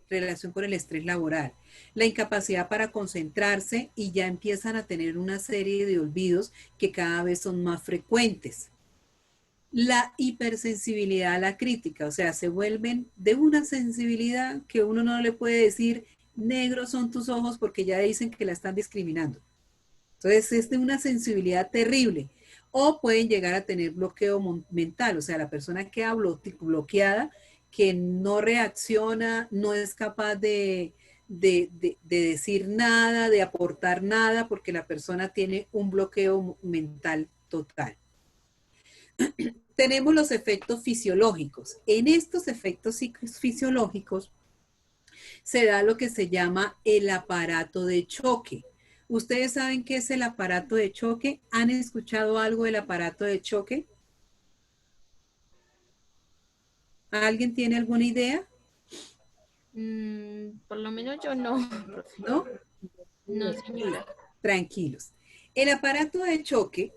relación con el estrés laboral, la incapacidad para concentrarse y ya empiezan a tener una serie de olvidos que cada vez son más frecuentes. La hipersensibilidad a la crítica, o sea, se vuelven de una sensibilidad que uno no le puede decir, negros son tus ojos porque ya dicen que la están discriminando. Entonces, es de una sensibilidad terrible. O pueden llegar a tener bloqueo mental, o sea, la persona queda bloqueada, que no reacciona, no es capaz de decir nada, de aportar nada, porque la persona tiene un bloqueo mental total. Tenemos los efectos fisiológicos. En estos efectos fisiológicos se da lo que se llama el aparato de choque. ¿Ustedes saben qué es el aparato de choque? ¿Han escuchado algo del aparato de choque? ¿Alguien tiene alguna idea? Por lo menos yo no. ¿No? No, señora. Tranquilos. El aparato de choque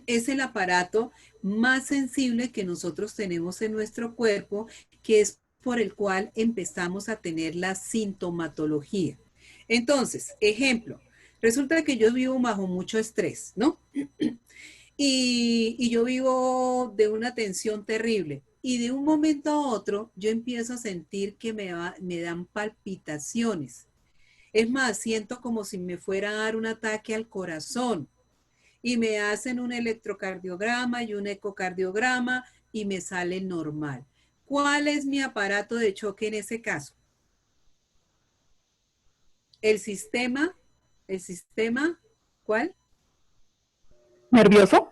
es el aparato más sensible que nosotros tenemos en nuestro cuerpo, que es por el cual empezamos a tener la sintomatología. Entonces, ejemplo, resulta que yo vivo bajo mucho estrés, ¿no? Y yo vivo de una tensión terrible. Y de un momento a otro, yo empiezo a sentir que me dan palpitaciones. Es más, siento como si me fuera a dar un ataque al corazón. Y me hacen un electrocardiograma y un ecocardiograma y me sale normal. ¿Cuál es mi aparato de choque en ese caso? El sistema, ¿cuál? ¿Nervioso?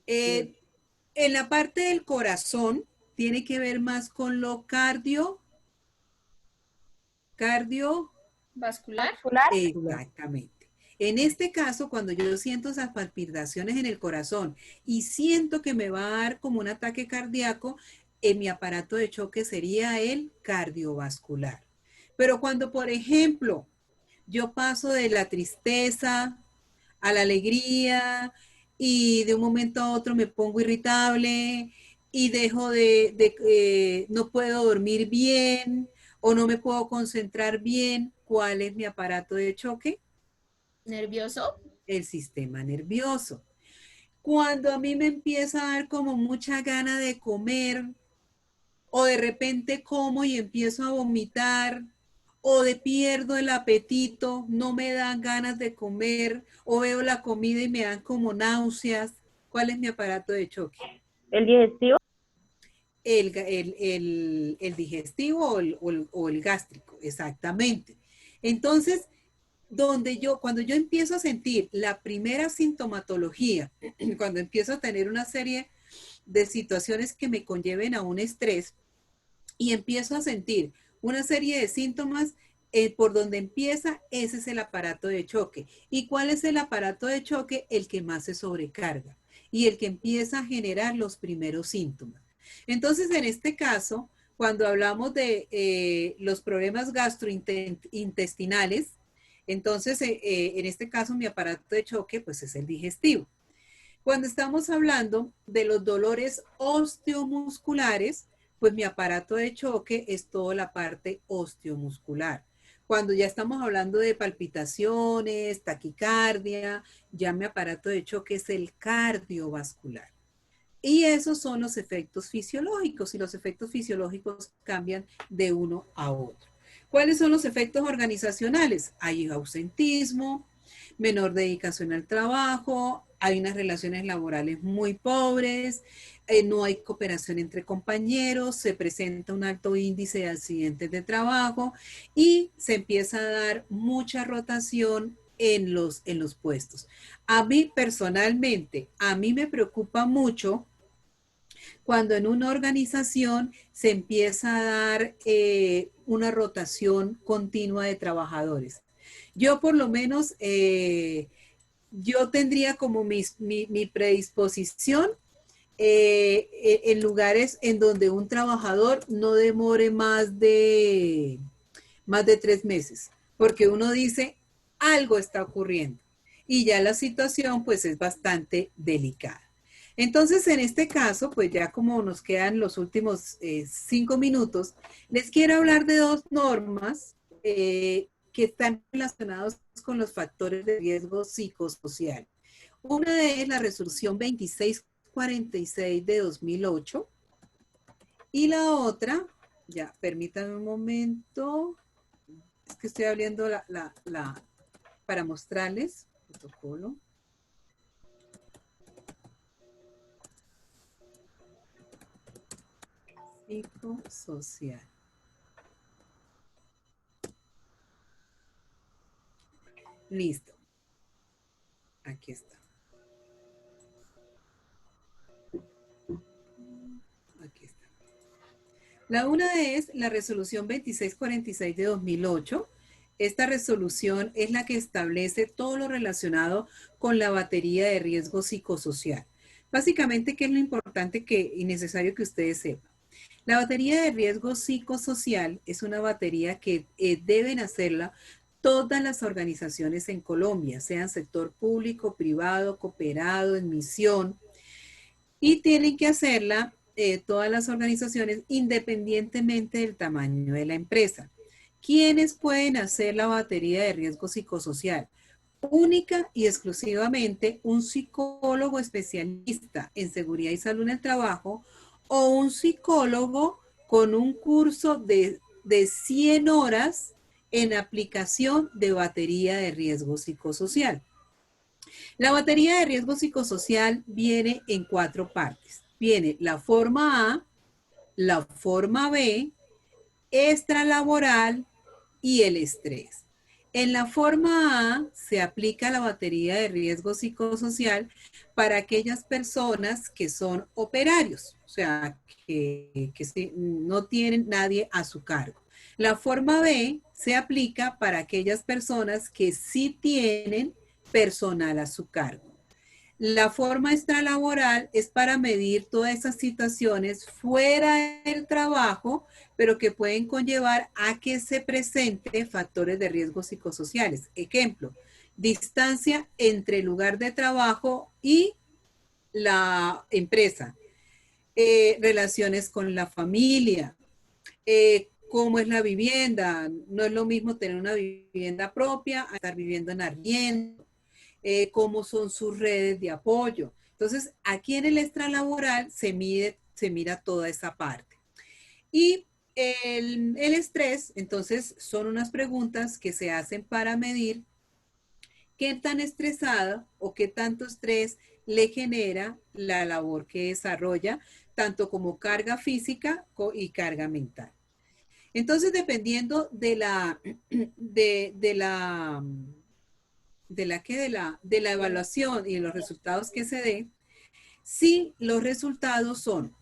En la parte del corazón tiene que ver más con lo vascular. Exactamente. En este caso, cuando yo siento esas palpitaciones en el corazón y siento que me va a dar como un ataque cardíaco, en mi aparato de choque sería el cardiovascular. Pero cuando, por ejemplo, yo paso de la tristeza a la alegría y de un momento a otro me pongo irritable y dejo no puedo dormir bien o no me puedo concentrar bien, ¿cuál es mi aparato de choque? ¿Nervioso? El sistema nervioso. Cuando a mí me empieza a dar como mucha gana de comer, o de repente como y empiezo a vomitar, o pierdo el apetito, no me dan ganas de comer, o veo la comida y me dan como náuseas, ¿cuál es mi aparato de choque? ¿El digestivo? El digestivo o el gástrico, exactamente. Entonces, cuando yo empiezo a sentir la primera sintomatología, cuando empiezo a tener una serie de situaciones que me conlleven a un estrés y empiezo a sentir una serie de síntomas, por donde empieza, ese es el aparato de choque. ¿Y cuál es el aparato de choque? El que más se sobrecarga y el que empieza a generar los primeros síntomas. Entonces, en este caso, cuando hablamos de los problemas gastrointestinales, entonces, en este caso, mi aparato de choque, pues es el digestivo. Cuando estamos hablando de los dolores osteomusculares, pues mi aparato de choque es toda la parte osteomuscular. Cuando ya estamos hablando de palpitaciones, taquicardia, ya mi aparato de choque es el cardiovascular. Y esos son los efectos fisiológicos, y los efectos fisiológicos cambian de uno a otro. ¿Cuáles son los efectos organizacionales? Hay ausentismo, menor dedicación al trabajo, hay unas relaciones laborales muy pobres, no hay cooperación entre compañeros, se presenta un alto índice de accidentes de trabajo y se empieza a dar mucha rotación en los puestos. A mí personalmente, a mí me preocupa mucho cuando en una organización se empieza a dar una rotación continua de trabajadores. Yo por lo menos, yo tendría como mi predisposición en lugares en donde un trabajador no demore más de 3 meses, porque uno dice, algo está ocurriendo y ya la situación pues es bastante delicada. Entonces, en este caso, pues ya como nos quedan los últimos 5 minutos, les quiero hablar de 2 normas que están relacionados con los factores de riesgo psicosocial. Una es la resolución 2646 de 2008 y la otra, ya, permítanme un momento, es que estoy abriendo para mostrarles el protocolo. Psicosocial. Listo. Aquí está. Aquí está. La una es la resolución 2646 de 2008. Esta resolución es la que establece todo lo relacionado con la batería de riesgo psicosocial. Básicamente, ¿qué es lo importante y necesario que ustedes sepan? La batería de riesgo psicosocial es una batería que deben hacerla todas las organizaciones en Colombia, sean sector público, privado, cooperado, en misión, y tienen que hacerla todas las organizaciones independientemente del tamaño de la empresa. ¿Quiénes pueden hacer la batería de riesgo psicosocial? Única y exclusivamente un psicólogo especialista en seguridad y salud en el trabajo o un psicólogo con un curso de 100 horas en aplicación de batería de riesgo psicosocial. La batería de riesgo psicosocial viene en 4 partes. Viene la forma A, la forma B, extralaboral y el estrés. En la forma A se aplica la batería de riesgo psicosocial para aquellas personas que son operarios, o sea, que no tienen nadie a su cargo. La forma B se aplica para aquellas personas que sí tienen personal a su cargo. La forma extralaboral es para medir todas esas situaciones fuera del trabajo, pero que pueden conllevar a que se presenten factores de riesgo psicosociales. Ejemplo, distancia entre el lugar de trabajo y la empresa, relaciones con la familia, cómo es la vivienda. No es lo mismo tener una vivienda propia a estar viviendo en arriendo. Cómo son sus redes de apoyo. Entonces, aquí en el extralaboral se mira toda esa parte. Y el estrés, entonces, son unas preguntas que se hacen para medir qué tan estresada o qué tanto estrés le genera la labor que desarrolla, tanto como carga física y carga mental. Entonces, dependiendo de la evaluación y de los resultados que se dé, si los resultados son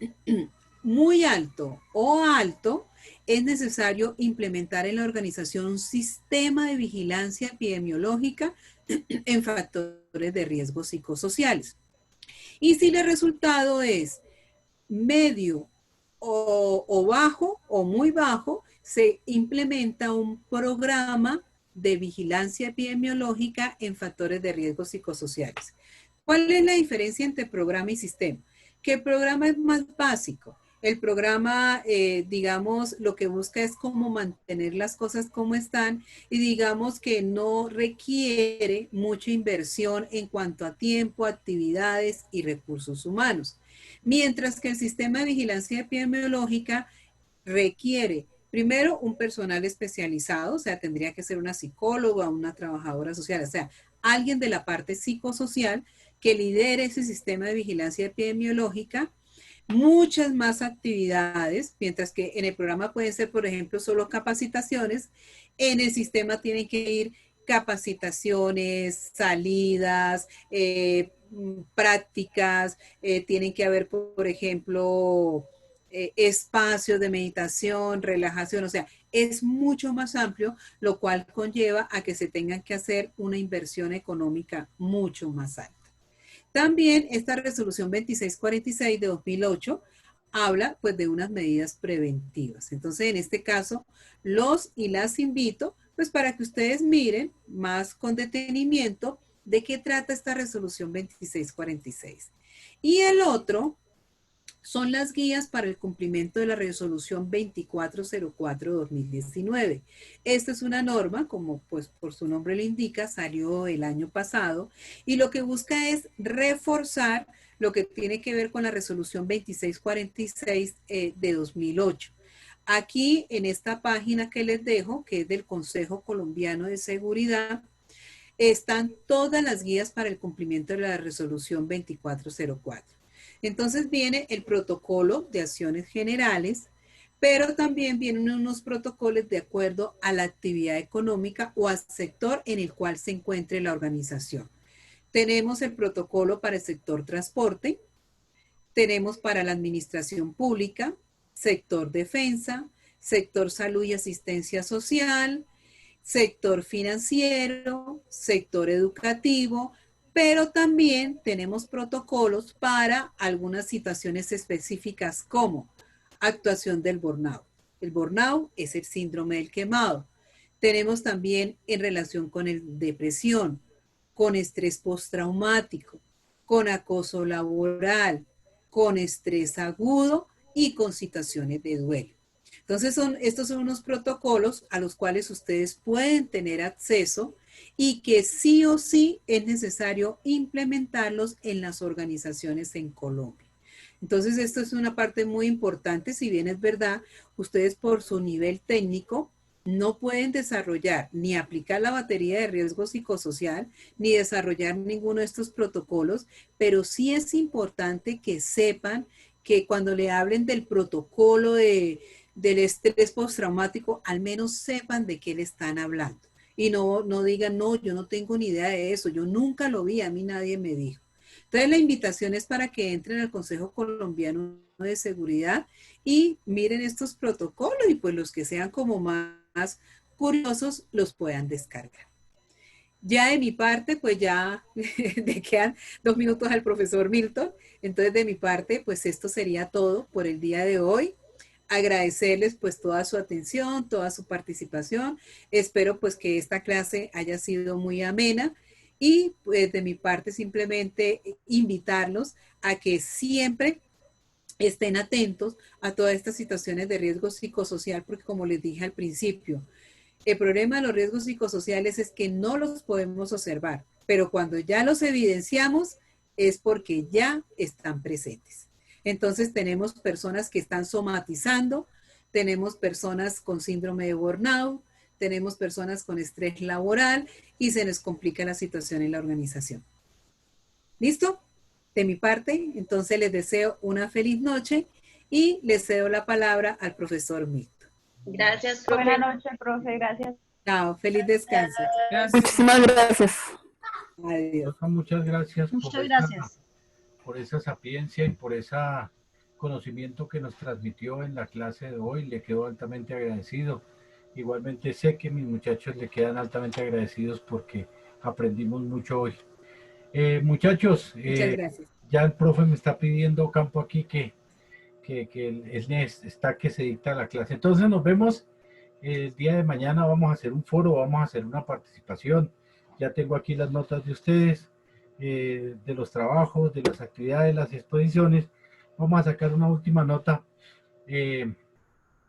muy alto o alto, es necesario implementar en la organización un sistema de vigilancia epidemiológica en factores de riesgo psicosociales. Y si el resultado es medio o bajo o muy bajo, se implementa un programa de vigilancia epidemiológica en factores de riesgo psicosociales. ¿Cuál es la diferencia entre programa y sistema? Que el programa es más básico. El programa, digamos, lo que busca es cómo mantener las cosas como están y digamos que no requiere mucha inversión en cuanto a tiempo, actividades y recursos humanos. Mientras que el sistema de vigilancia epidemiológica requiere primero un personal especializado, o sea, tendría que ser una psicóloga, una trabajadora social, o sea, alguien de la parte psicosocial que lidere ese sistema de vigilancia epidemiológica, muchas más actividades, mientras que en el programa pueden ser, por ejemplo, solo capacitaciones, en el sistema tienen que ir capacitaciones, salidas, prácticas, tienen que haber, por ejemplo, espacios de meditación, relajación, o sea, es mucho más amplio, lo cual conlleva a que se tengan que hacer una inversión económica mucho más alta. También esta resolución 2646 de 2008 habla pues de unas medidas preventivas. Entonces, en este caso, los y las invito pues para que ustedes miren más con detenimiento de qué trata esta resolución 2646. Y el otro son las guías para el cumplimiento de la resolución 2404-2019. Esta es una norma, como pues por su nombre lo indica, salió el año pasado y lo que busca es reforzar lo que tiene que ver con la resolución 2646 de 2008. Aquí en esta página que les dejo, que es del Consejo Colombiano de Seguridad, están todas las guías para el cumplimiento de la resolución 2404. Entonces viene el protocolo de acciones generales, pero también vienen unos protocolos de acuerdo a la actividad económica o al sector en el cual se encuentre la organización. Tenemos el protocolo para el sector transporte, tenemos para la administración pública, sector defensa, sector salud y asistencia social, sector financiero, sector educativo, pero también tenemos protocolos para algunas situaciones específicas como actuación del burnout. El burnout es el síndrome del quemado. Tenemos también en relación con depresión, con estrés postraumático, con acoso laboral, con estrés agudo y con situaciones de duelo. Entonces estos son unos protocolos a los cuales ustedes pueden tener acceso y que sí o sí es necesario implementarlos en las organizaciones en Colombia. Entonces, esto es una parte muy importante. Si bien es verdad, ustedes por su nivel técnico no pueden desarrollar ni aplicar la batería de riesgo psicosocial, ni desarrollar ninguno de estos protocolos, pero sí es importante que sepan que cuando le hablen del protocolo del estrés postraumático, al menos sepan de qué le están hablando. Y no digan, no, yo no tengo ni idea de eso, yo nunca lo vi, a mí nadie me dijo. Entonces la invitación es para que entren al Consejo Colombiano de Seguridad y miren estos protocolos y pues los que sean como más curiosos los puedan descargar. Ya de mi parte, pues ya le quedan 2 minutos al profesor Milton. Entonces de mi parte, pues esto sería todo por el día de hoy. Agradecerles pues toda su atención, toda su participación. Espero pues que esta clase haya sido muy amena y pues de mi parte simplemente invitarlos a que siempre estén atentos a todas estas situaciones de riesgo psicosocial, porque como les dije al principio, el problema de los riesgos psicosociales es que no los podemos observar, pero cuando ya los evidenciamos es porque ya están presentes. Entonces tenemos personas que están somatizando, tenemos personas con síndrome de burnout, tenemos personas con estrés laboral y se les complica la situación en la organización. ¿Listo? De mi parte, entonces les deseo una feliz noche y les cedo la palabra al profesor Milton. Gracias, profe. Buenas noches, profe, gracias. Chao, feliz descanso. Muchísimas gracias. Adiós. Muchas gracias. Muchas gracias. Por esa sapiencia y por ese conocimiento que nos transmitió en la clase de hoy. Le quedo altamente agradecido. Igualmente sé que mis muchachos le quedan altamente agradecidos porque aprendimos mucho hoy. Muchachos, muchas gracias. Ya el profe me está pidiendo campo aquí que está que se dicta la clase. Entonces nos vemos el día de mañana. Vamos a hacer un foro, vamos a hacer una participación. Ya tengo aquí las notas de ustedes, de los trabajos, de las actividades, las exposiciones. vamos a sacar una última nota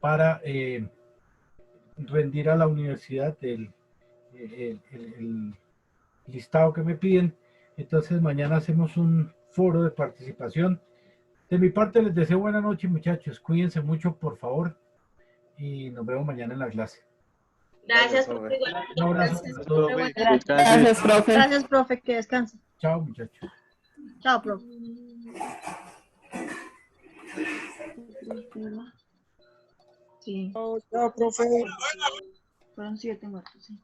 para rendir a la universidad el listado que me piden. Entonces mañana hacemos un foro de participación. De mi parte les deseo buena noche, muchachos. Cuídense mucho, por favor, y nos vemos mañana en la clase. Gracias, profe. Un abrazo a todos. Gracias, profe. Gracias, profe. Que descanse. Chao, muchachos. Chao, profe. Sí. Chao, profe. Fueron 7 muertos, sí.